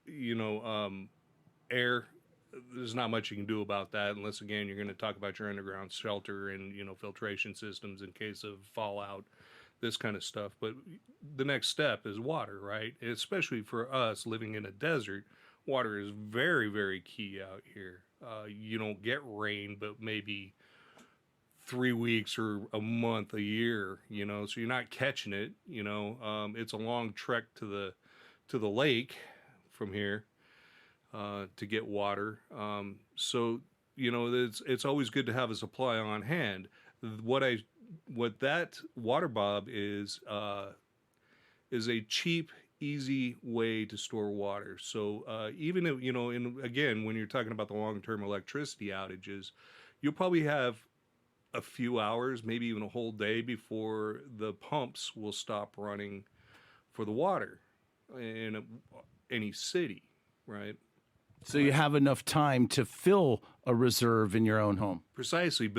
air, there's not much you can do about that unless, again, you're going to talk about your underground shelter and, filtration systems in case of fallout, this kind of stuff. But the next step is water, right? Especially for us living in a desert, water is very, very key out here. You don't get rain, but maybe 3 weeks or a month, a year, so you're not catching it. It's a long trek to the lake from here to get water. So it's always good to have a supply on hand. What that water bob is a cheap, easy way to store water. So even if, and again, when you're talking about the long-term electricity outages, you'll probably have a few hours, maybe even a whole day before the pumps will stop running for the water in any city, right? So you have enough time to fill a reserve in your own home. Precisely,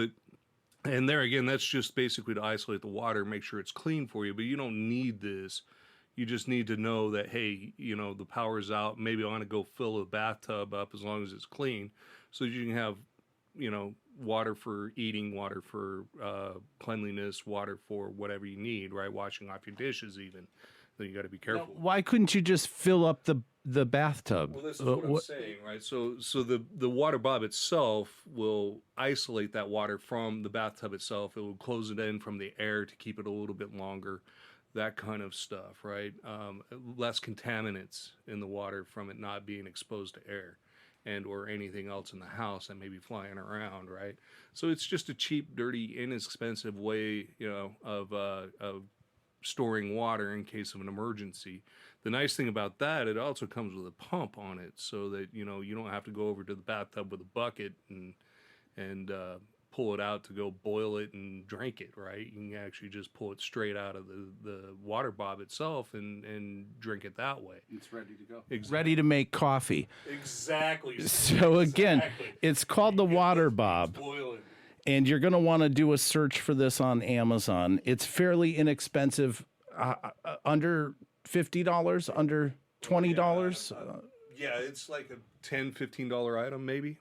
and there again, that's just basically to isolate the water, make sure it's clean for you, but you don't need this. You just need to know that, hey, the power's out. Maybe I want to go fill a bathtub up as long as it's clean so that you can have, water for eating, water for cleanliness, water for whatever you need, right? Washing off your dishes even. Then you got to be careful. Now, why couldn't you just fill up the bathtub? Well, this is what I'm saying, right? So the water bob itself will isolate that water from the bathtub itself. It will close it in from the air to keep it a little bit longer, that kind of stuff, right? Less contaminants in the water from it not being exposed to air and or anything else in the house that may be flying around, right? So it's just a cheap, dirty, inexpensive way, of storing water in case of an emergency. The nice thing about that, it also comes with a pump on it, so that you don't have to go over to the bathtub with a bucket and pull it out to go boil it and drink it, right? You can actually just pull it straight out of the water bob itself and drink it that way. It's ready to go. Exactly. Ready to make coffee. Exactly. So again, it's called the water bob. Boiling. And you're going to want to do a search for this on Amazon. It's fairly inexpensive, under $50, under $20. Yeah, it's like a $10, $15 item maybe.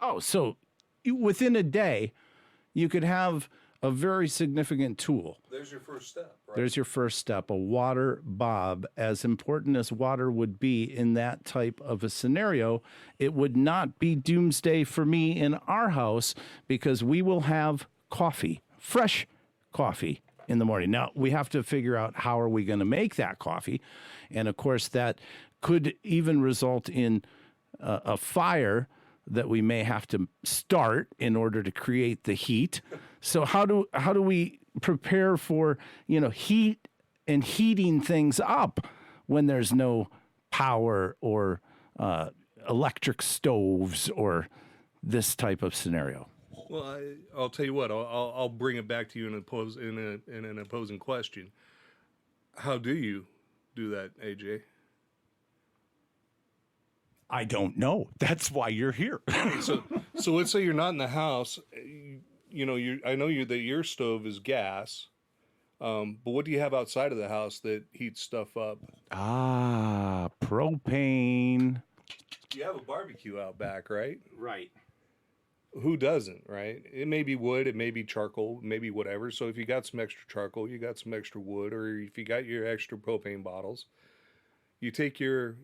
Oh, so within a day, you could have a very significant tool. There's your first step, right? There's your first step, a water bob. As important as water would be in that type of a scenario, it would not be doomsday for me in our house because we will have coffee, fresh coffee in the morning. Now, we have to figure out how are we going to make that coffee. And of course, that could even result in a fire that we may have to start in order to create the heat. So how do we prepare for, heat and heating things up when there's no power or electric stoves or this type of scenario? Well, I'll tell you what. I'll bring it back to you in an opposing question. How do you do that, AJ? I don't know. That's why you're here. So let's say you're not in the house. I know that your stove is gas, but what do you have outside of the house that heats stuff up? Propane. You have a barbecue out back, right? Right. Who doesn't, right? It may be wood, it may be charcoal, maybe whatever. So if you got some extra charcoal, you got some extra wood, or if you got your extra propane bottles, you take your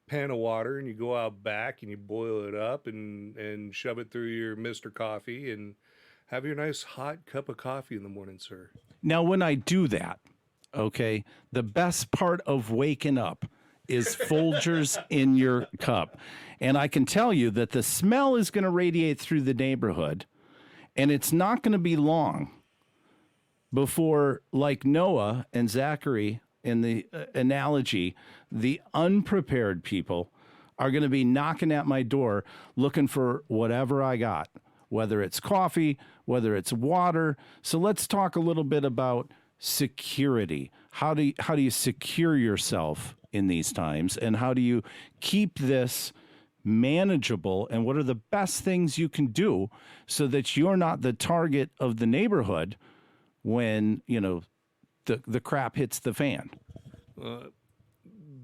pan of water and you go out back and you boil it up and shove it through your Mr. Coffee and have your nice hot cup of coffee in the morning, sir. Now, when I do that, okay, the best part of waking up is Folgers in your cup. And I can tell you that the smell is going to radiate through the neighborhood, and it's not going to be long before, like Noah and Zachary in the analogy, the unprepared people are going to be knocking at my door looking for whatever I got, whether it's coffee, whether it's water. So let's talk a little bit about security. How do you secure yourself in these times, and how do you keep this manageable, and what are the best things you can do so that you're not the target of the neighborhood when, the crap hits the fan?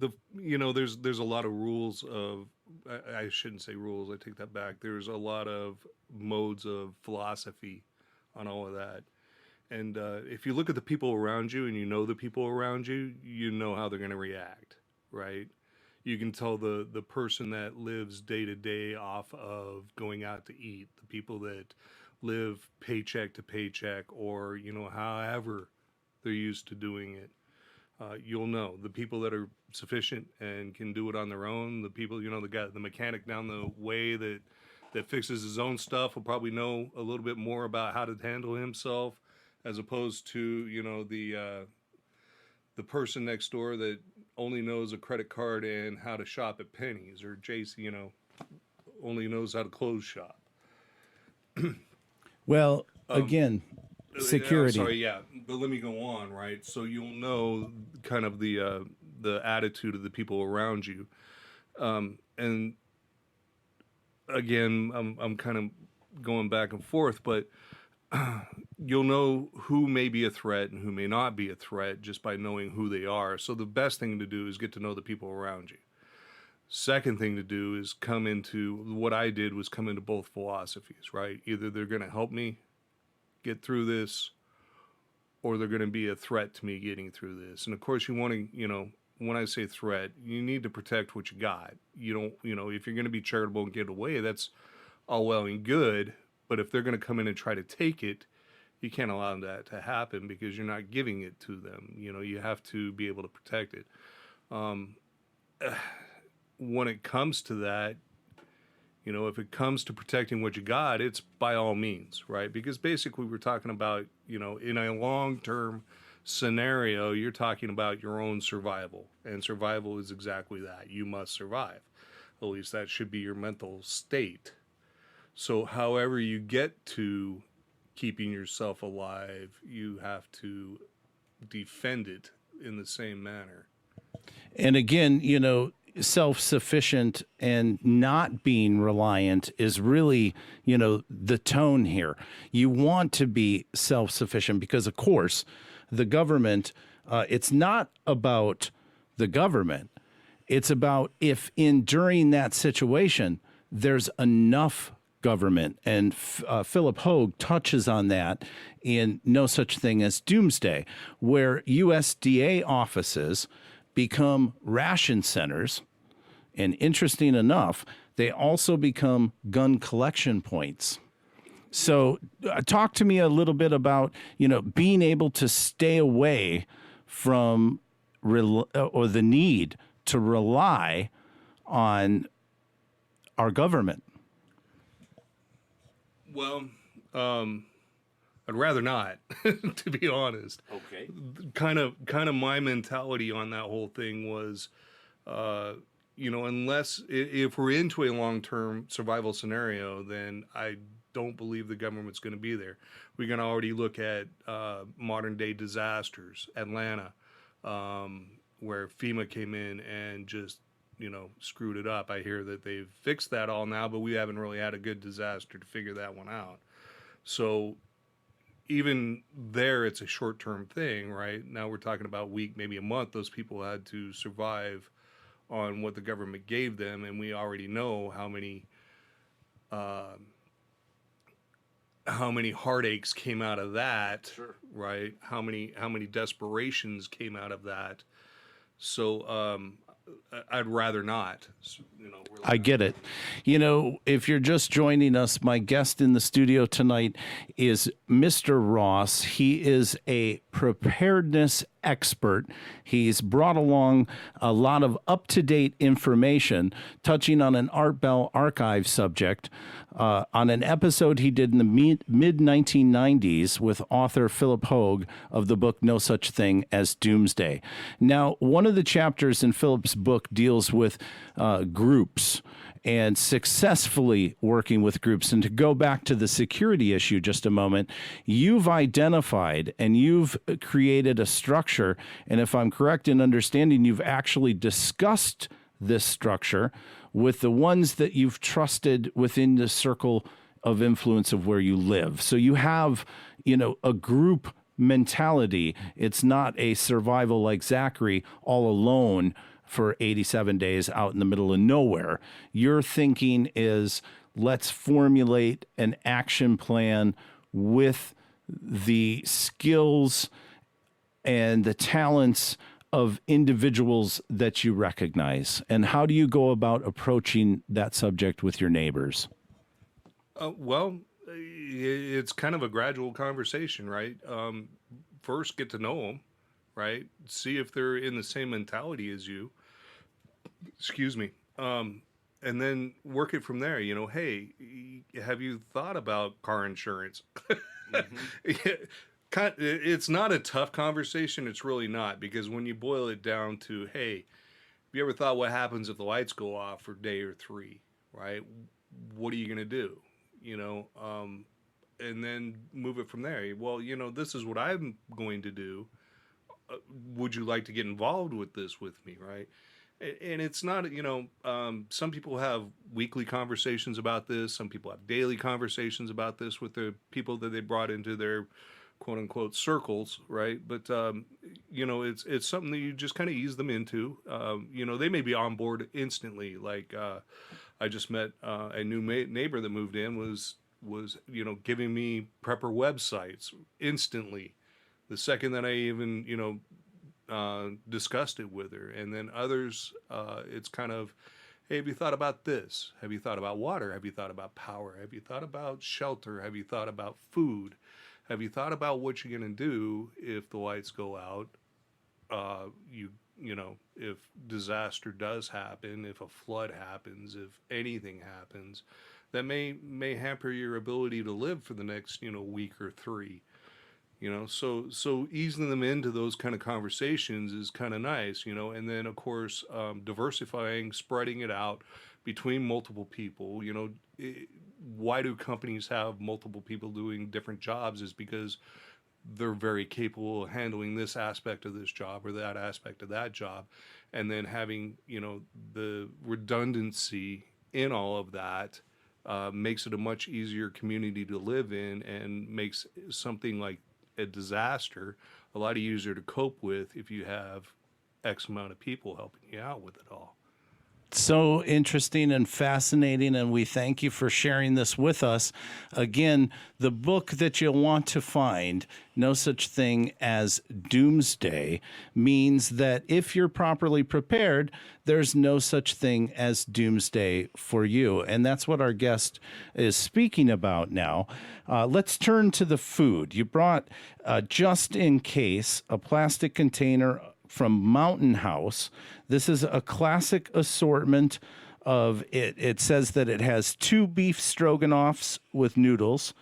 There's a lot of rules of, I shouldn't say rules, I take that back. There's a lot of modes of philosophy on all of that. And if you look at the people around you and you know the people around you, you know how they're going to react, right? You can tell the person that lives day to day off of going out to eat, the people that live paycheck to paycheck, or, however they're used to doing it. You'll know the people that are sufficient and can do it on their own. The people, the mechanic down the way that fixes his own stuff will probably know a little bit more about how to handle himself, as opposed to, the person next door that only knows a credit card and how to shop at Penny's, or Jason, only knows how to close shop. Well, Um, again, I'm security. sorry, yeah, but let me go on, right? So you'll know kind of the attitude of the people around you, and again, I'm kind of going back and forth, but you'll know who may be a threat and who may not be a threat just by knowing who they are. So the best thing to do is get to know the people around you. Second thing to do is come into what I did was come into both philosophies, right? Either they're going to help me get through this, or they're going to be a threat to me getting through this. And of course, you want to, when I say threat, you need to protect what you got. You don't, if you're going to be charitable and give it away, that's all well and good. But if they're going to come in and try to take it, you can't allow that to happen because you're not giving it to them. You have to be able to protect it. When it comes to that, if it comes to protecting what you got, it's by all means, right? Because basically we're talking about, in a long-term scenario, you're talking about your own survival. And survival is exactly that. You must survive. At least that should be your mental state. So however you get to keeping yourself alive, you have to defend it in the same manner. And again, self-sufficient and not being reliant is really, the tone here. You want to be self-sufficient because, of course, the government, it's not about the government. It's about if during that situation, there's enough government. And Philip Hoag touches on that in No Such Thing as Doomsday, where USDA offices become ration centers. And interesting enough, they also become gun collection points. So talk to me a little bit about, being able to stay away from or the need to rely on our government. Well, I'd rather not, to be honest. Okay. Kind of my mentality on that whole thing was, unless if we're into a long-term survival scenario, then I don't believe the government's going to be there. We can already look at modern-day disasters, Atlanta, where FEMA came in and just screwed it up. I hear that they've fixed that all now, but we haven't really had a good disaster to figure that one out. So even there, it's a short-term thing, right? Now we're talking about a week, maybe a month. Those people had to survive on what the government gave them, and we already know how many heartaches came out of that, Sure. Right? How many desperations came out of that. So I'd rather not. Really. I get it. If you're just joining us, my guest in the studio tonight is Mr. Ross. He is a preparedness expert. He's brought along a lot of up-to-date information touching on an Art Bell archive subject on an episode he did in the mid-1990s with author Philip Hoag of the book No Such Thing as Doomsday. Now, one of the chapters in Philip's book deals with groups and successfully working with groups. And to go back to the security issue just a moment, you've identified and you've created a structure. And if I'm correct in understanding, you've actually discussed this structure with the ones that you've trusted within the circle of influence of where you live. So you have, a group mentality. It's not a survival like Zachary all alone for 87 days out in the middle of nowhere. Your thinking is, let's formulate an action plan with the skills and the talents of individuals that you recognize. And how do you go about approaching that subject with your neighbors? Well, it's kind of a gradual conversation, right? First, get to know them, right? See if they're in the same mentality as you. Excuse me. And then work it from there. Hey, have you thought about car insurance? Mm-hmm. It's not a tough conversation. It's really not, because when you boil it down to, hey, have you ever thought what happens if the lights go off for a day or three, right? What are you going to do? and then move it from there. Well, this is what I'm going to do. Would you like to get involved with this with me, right? And it's not, some people have weekly conversations about this. Some people have daily conversations about this with the people that they brought into their quote unquote circles, right? But, it's something that you just kind of ease them into. They may be on board instantly. Like, I just met a new neighbor that moved in was, giving me prepper websites instantly. The second that I even, discussed it with her. And then others, it's kind of, hey, have you thought about this? Have you thought about water? Have you thought about power? Have you thought about shelter? Have you thought about food? Have you thought about what you're going to do if the lights go out? If disaster does happen, if a flood happens, if anything happens, that may hamper your ability to live for the next, week or 3. So easing them into those kind of conversations is kind of nice, and then of course, diversifying, spreading it out between multiple people. Why do companies have multiple people doing different jobs is because they're very capable of handling this aspect of this job or that aspect of that job. And then having, the redundancy in all of that makes it a much easier community to live in and makes something like a disaster a lot easier to cope with if you have X amount of people helping you out with it all. So interesting and fascinating, and we thank you for sharing this with us. Again, the book that you'll want to find, No Such Thing as Doomsday, means that if you're properly prepared, there's no such thing as doomsday for you. And that's what our guest is speaking about now. Let's turn to the food. You brought, just in case, a plastic container from Mountain House. This is a classic assortment of it. It says that it has 2 beef stroganoffs with noodles,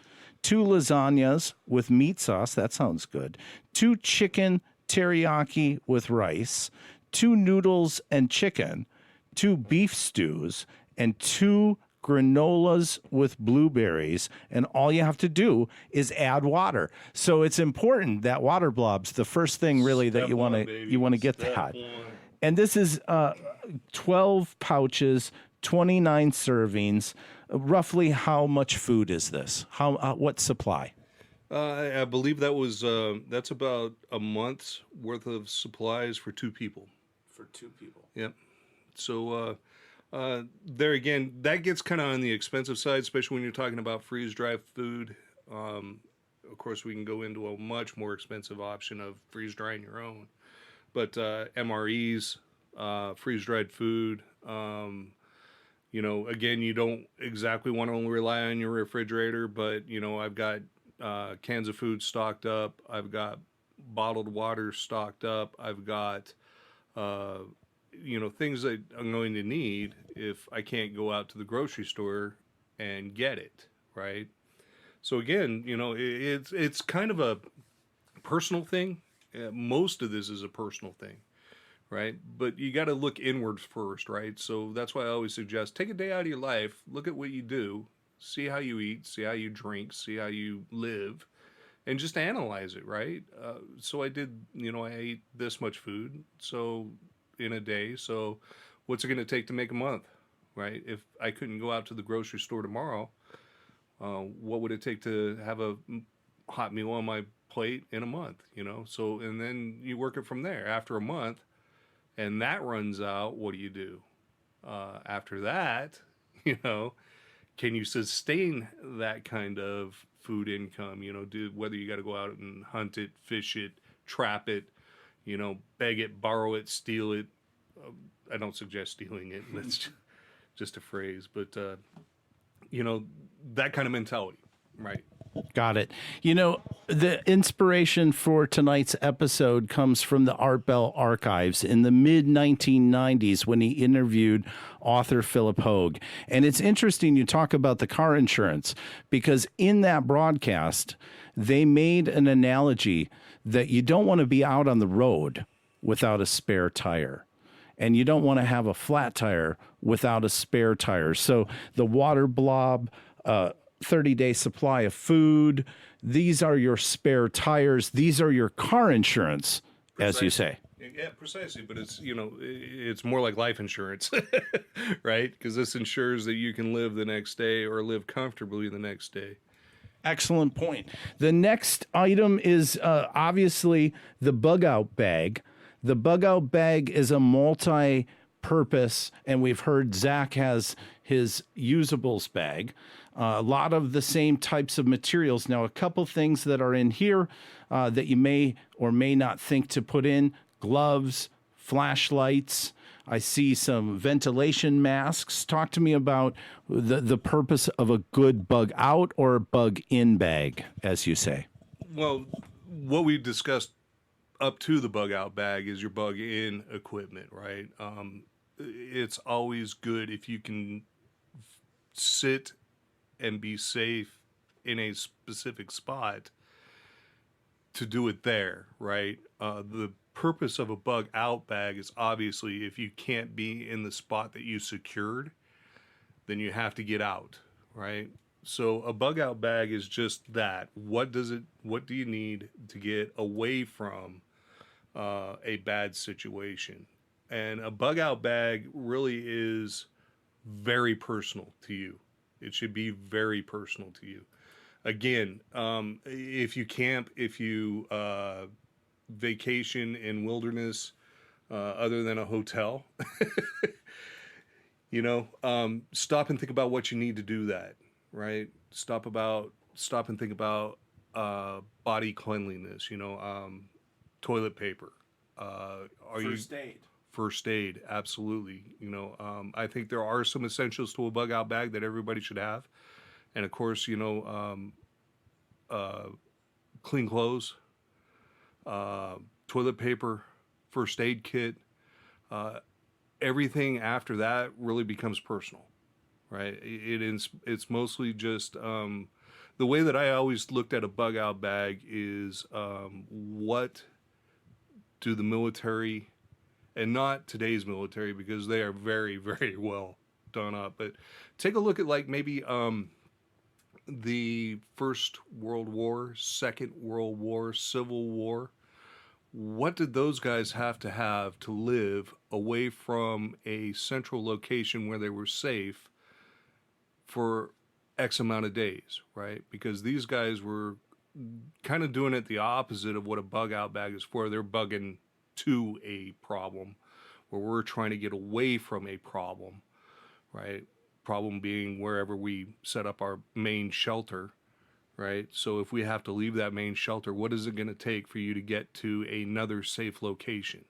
2 lasagnas with meat sauce. That sounds good. 2 chicken teriyaki with rice, 2 noodles and chicken, 2 beef stews, and 2 granolas with blueberries, and all you have to do is add water. So it's important that water blob's the first thing really that you want to get that. And this is 12 pouches, 29 servings. Roughly how much food is this? What supply? I believe that's about a month's worth of supplies for 2 people. For 2 people. Yep. So there again, that gets kind of on the expensive side, especially when you're talking about freeze-dried food. Of course, we can go into a much more expensive option of freeze-drying your own. But MREs, freeze-dried food, again, you don't exactly want to rely on your refrigerator, but, I've got cans of food stocked up. I've got bottled water stocked up. I've got things that I'm going to need if I can't go out to the grocery store and get it, right? So again, it's kind of a personal thing. Most of this is a personal thing, right? But you got to look inward first, right? So that's why I always suggest take a day out of your life, look at what you do, see how you eat, see how you drink, see how you live, and just analyze it, right? So I did, I ate this much food, so in a day. So what's it going to take to make a month, right? If I couldn't go out to the grocery store tomorrow, what would it take to have a hot meal on my plate in a month, So, and then you work it from there. After a month, and that runs out, what do you do? After that, can you sustain that kind of food income? Whether you got to go out and hunt it, fish it, trap it, beg it, borrow it, steal it. I don't suggest stealing it. That's just a phrase, but that kind of mentality, right? Got it. The inspiration for tonight's episode comes from the Art Bell archives in the mid-1990s when he interviewed author Philip Hoag. And it's interesting you talk about the car insurance because in that broadcast, they made an analogy that you don't want to be out on the road without a spare tire. And you don't want to have a flat tire without a spare tire. So the water blob 30-day supply of food. These are your spare tires. These are your car insurance, as you say. Yeah, precisely. But it's, it's more like life insurance, right? Because this ensures that you can live the next day or live comfortably the next day. Excellent point. The next item is obviously the bug out bag. The bug out bag is a multi-purpose, and we've heard Zach has his usables bag. A lot of the same types of materials. Now, a couple things that are in here that you may or may not think to put in: gloves, flashlights. I see some ventilation masks. Talk to me about the purpose of a good bug out or bug in bag, as you say. Well, what we discussed up to the bug out bag is your bug in equipment, right? It's always good if you can sit and be safe in a specific spot to do it there, right? The purpose of a bug out bag is obviously if you can't be in the spot that you secured, then you have to get out, right? So a bug out bag is just that. What do you need to get away from a bad situation? And a bug out bag really is very personal to you. It should be very personal to you. Again, if you camp, if you vacation in wilderness, other than a hotel, stop and think about what you need to do that, right? Stop and think about body cleanliness, toilet paper. First aid, absolutely. I think there are some essentials to a bug out bag that everybody should have. And of course, clean clothes, toilet paper, first aid kit. Everything after that really becomes personal, right? It's mostly just the way that I always looked at a bug out bag is what do the military, and not today's military because they are very, very well done up, but take a look at like maybe the First World War, Second World War, Civil War. What did those guys have to live away from a central location where they were safe for X amount of days, right? Because these guys were kind of doing it the opposite of what a bug out bag is for. They're bugging to a problem where we're trying to get away from a problem, right? Problem being wherever we set up our main shelter, right? So if we have to leave that main shelter, what is it going to take for you to get to another safe location?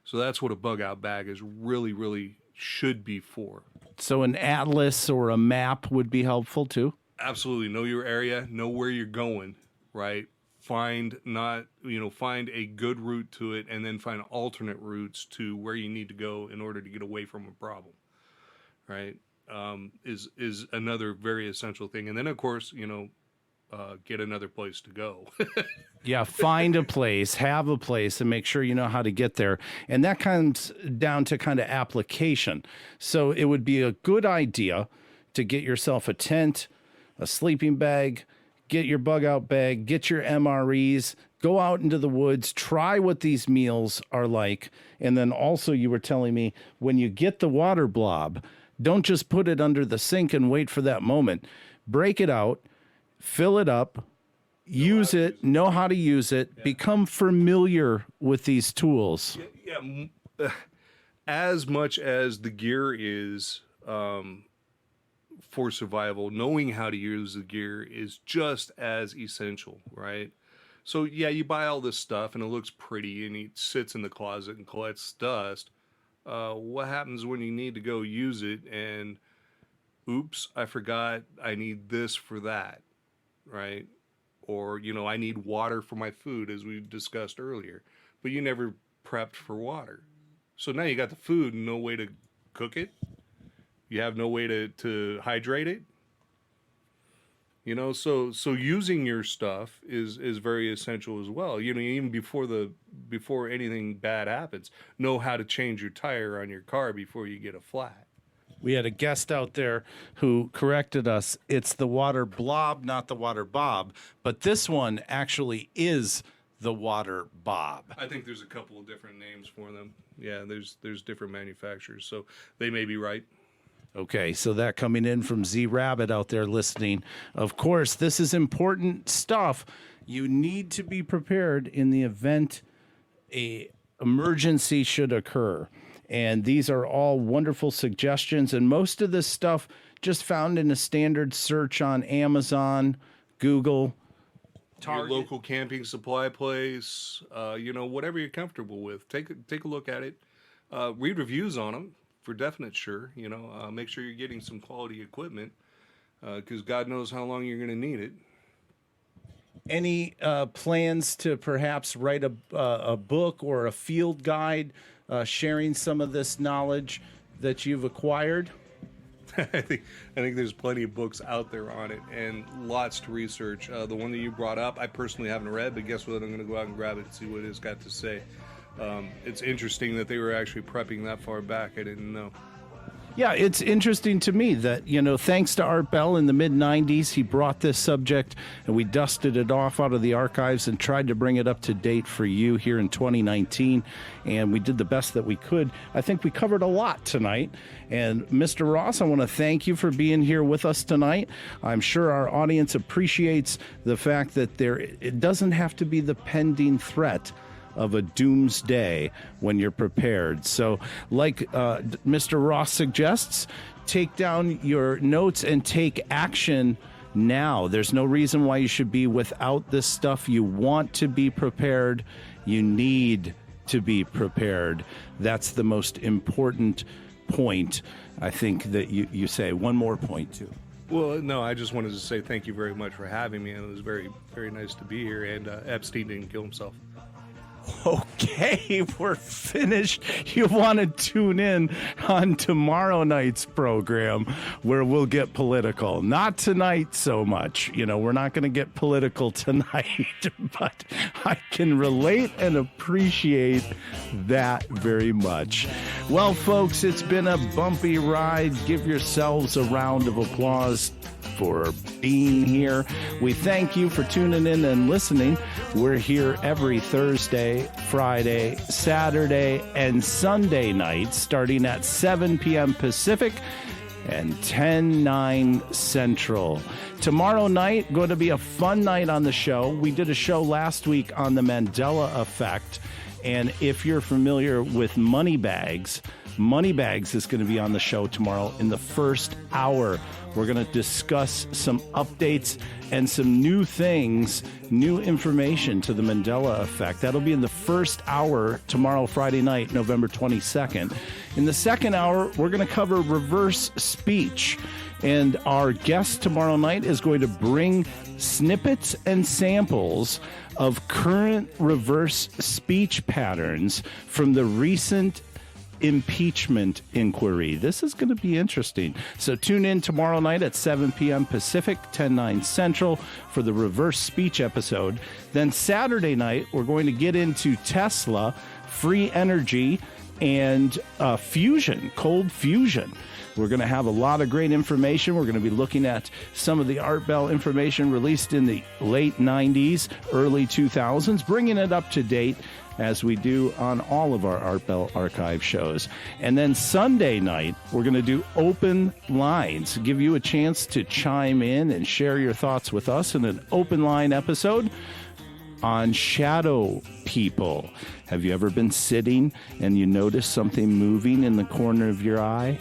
So that's what a bug out bag is really, really should be for. So an atlas or a map would be helpful too? Absolutely. Know your area, know where you're going, right? Find a good route to it, and then find alternate routes to where you need to go in order to get away from a problem, right? Is another very essential thing. And then of course, get another place to go. Yeah, find a place, have a place, and make sure you know how to get there. And that comes down to kind of application. So it would be a good idea to get yourself a tent, a sleeping bag, get your bug out bag, get your MREs, go out into the woods, try what these meals are like. And then also you were telling me when you get the water blob, don't just put it under the sink and wait for that moment. Break it out, fill it up, use it, know how to use it, become familiar with these tools. Yeah. As much as the gear is for survival, knowing how to use the gear is just as essential, right? So yeah, you buy all this stuff and it looks pretty and it sits in the closet and collects dust. What happens when you need to go use it and oops, I forgot I need this for that, right? Or, I need water for my food, as we discussed earlier, but you never prepped for water. So now you got the food and no way to cook it. You have no way to hydrate it. So using your stuff is very essential as well. Even before anything bad happens, know how to change your tire on your car before you get a flat. We had a guest out there who corrected us. It's the water blob, not the water bob. But this one actually is the water bob. I think there's a couple of different names for them. Yeah, there's different manufacturers, so they may be right. Okay, so that coming in from Z Rabbit out there listening. Of course, this is important stuff. You need to be prepared in the event a emergency should occur. And these are all wonderful suggestions. And most of this stuff just found in a standard search on Amazon, Google, Target. Your local camping supply place, whatever you're comfortable with. Take a look at it. Read reviews on them for definite sure. Make sure you're getting some quality equipment because God knows how long you're going to need it. Any plans to perhaps write a book or a field guide sharing some of this knowledge that you've acquired? I think there's plenty of books out there on it and lots to research. The one that you brought up, I personally haven't read, but guess what? I'm going to go out and grab it and see what it's got to say. It's interesting that they were actually prepping that far back. I didn't know. Yeah, it's interesting to me that, thanks to Art Bell in the mid-'90s, he brought this subject and we dusted it off out of the archives and tried to bring it up to date for you here in 2019. And we did the best that we could. I think we covered a lot tonight. And Mr. Ross, I want to thank you for being here with us tonight. I'm sure our audience appreciates the fact that it doesn't have to be the pending threat of a doomsday when you're prepared. So like Mr. Ross suggests, take down your notes and take action now. There's no reason why you should be without this stuff. You want to be prepared. You need to be prepared. That's the most important point, I think, that you say. One more point, too. Well, no, I just wanted to say thank you very much for having me. And it was very, very nice to be here. And Epstein didn't kill himself. Okay, we're finished. You want to tune in on tomorrow night's program where we'll get political. Not tonight so much. We're not going to get political tonight, but I can relate and appreciate that very much. Well, folks, it's been a bumpy ride. Give yourselves a round of applause for being here. We thank you for tuning in and listening. We're here every Thursday, Friday, Saturday, and Sunday nights starting at 7 p.m. Pacific and 10/9 Central. Tomorrow night, going to be a fun night on the show. We did a show last week on the Mandela effect, and if you're familiar with Moneybags is going to be on the show tomorrow in the first hour. We're going to discuss some updates and some new things, new information to the Mandela effect. That'll be in the first hour tomorrow, Friday night, November 22nd. In the second hour, we're going to cover reverse speech. And our guest tomorrow night is going to bring snippets and samples of current reverse speech patterns from the recent impeachment inquiry. This is going to be interesting. So tune in tomorrow night at 7 p.m. Pacific, 10/9 Central for the reverse speech episode. Then Saturday night, we're going to get into Tesla, free energy, and fusion, cold fusion. We're going to have a lot of great information. We're going to be looking at some of the Art Bell information released in the late 90s, early 2000s, bringing it up to date as we do on all of our Art Bell archive shows. And then Sunday night, we're going to do open lines, give you a chance to chime in and share your thoughts with us in an open line episode on shadow people. Have you ever been sitting and you notice something moving in the corner of your eye?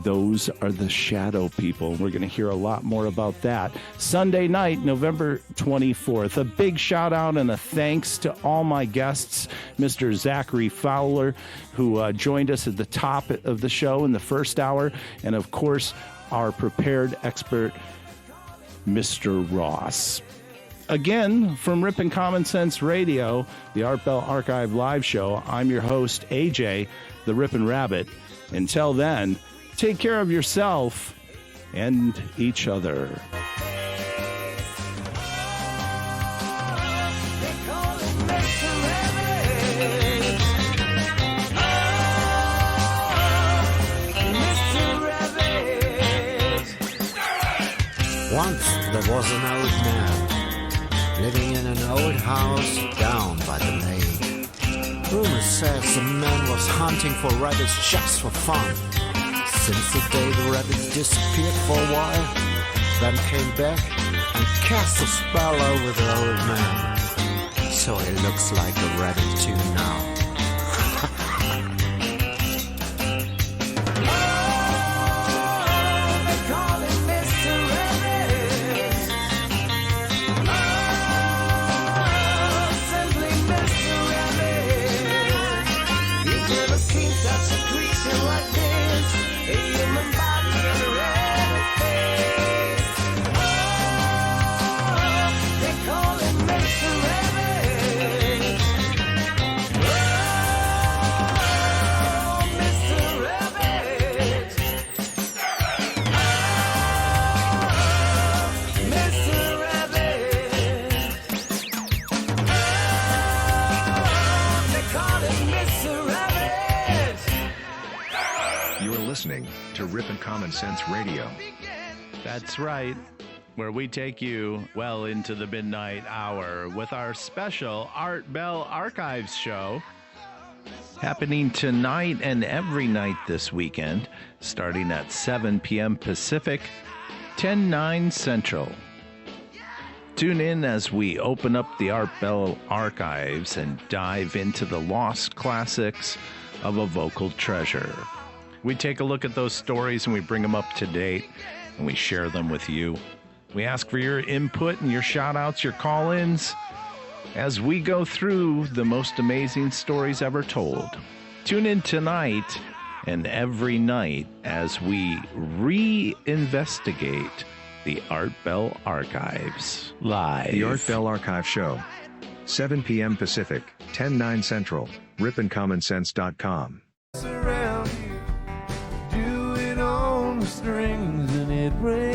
Those are the shadow people. We're going to hear a lot more about that. Sunday night, November 24th. A big shout out and a thanks to all my guests, Mr. Zachary Fowler, who joined us at the top of the show in the first hour, and of course, our prepared expert, Mr. Ross. Again, from Rippin' Common Sense Radio, the Art Bell Archive live show, I'm your host, AJ, the Rippin' Rabbit. Until then, take care of yourself and each other. Mr. Rabbit. Once there was an old man living in an old house down by the lake. Rumor says the man was hunting for rabbits just for fun. Since the day the rabbits disappeared for a while, then came back and cast a spell over the old man. So he looks like a rabbit too now. Listening to Rippin' Common Sense Radio. That's right, where we take you well into the midnight hour with our special Art Bell Archives show happening tonight and every night this weekend, starting at 7 p.m. Pacific, 10/9 Central. Tune in as we open up the Art Bell Archives and dive into the lost classics of a vocal treasure. We take a look at those stories and we bring them up to date and we share them with you. We ask for your input and your shout-outs, your call-ins as we go through the most amazing stories ever told. Tune in tonight and every night as we reinvestigate the Art Bell Archives live. The Art Bell Archive Show, 7 p.m. Pacific, 10/9 Central, rippandcommonsense.com. Strings and it rains.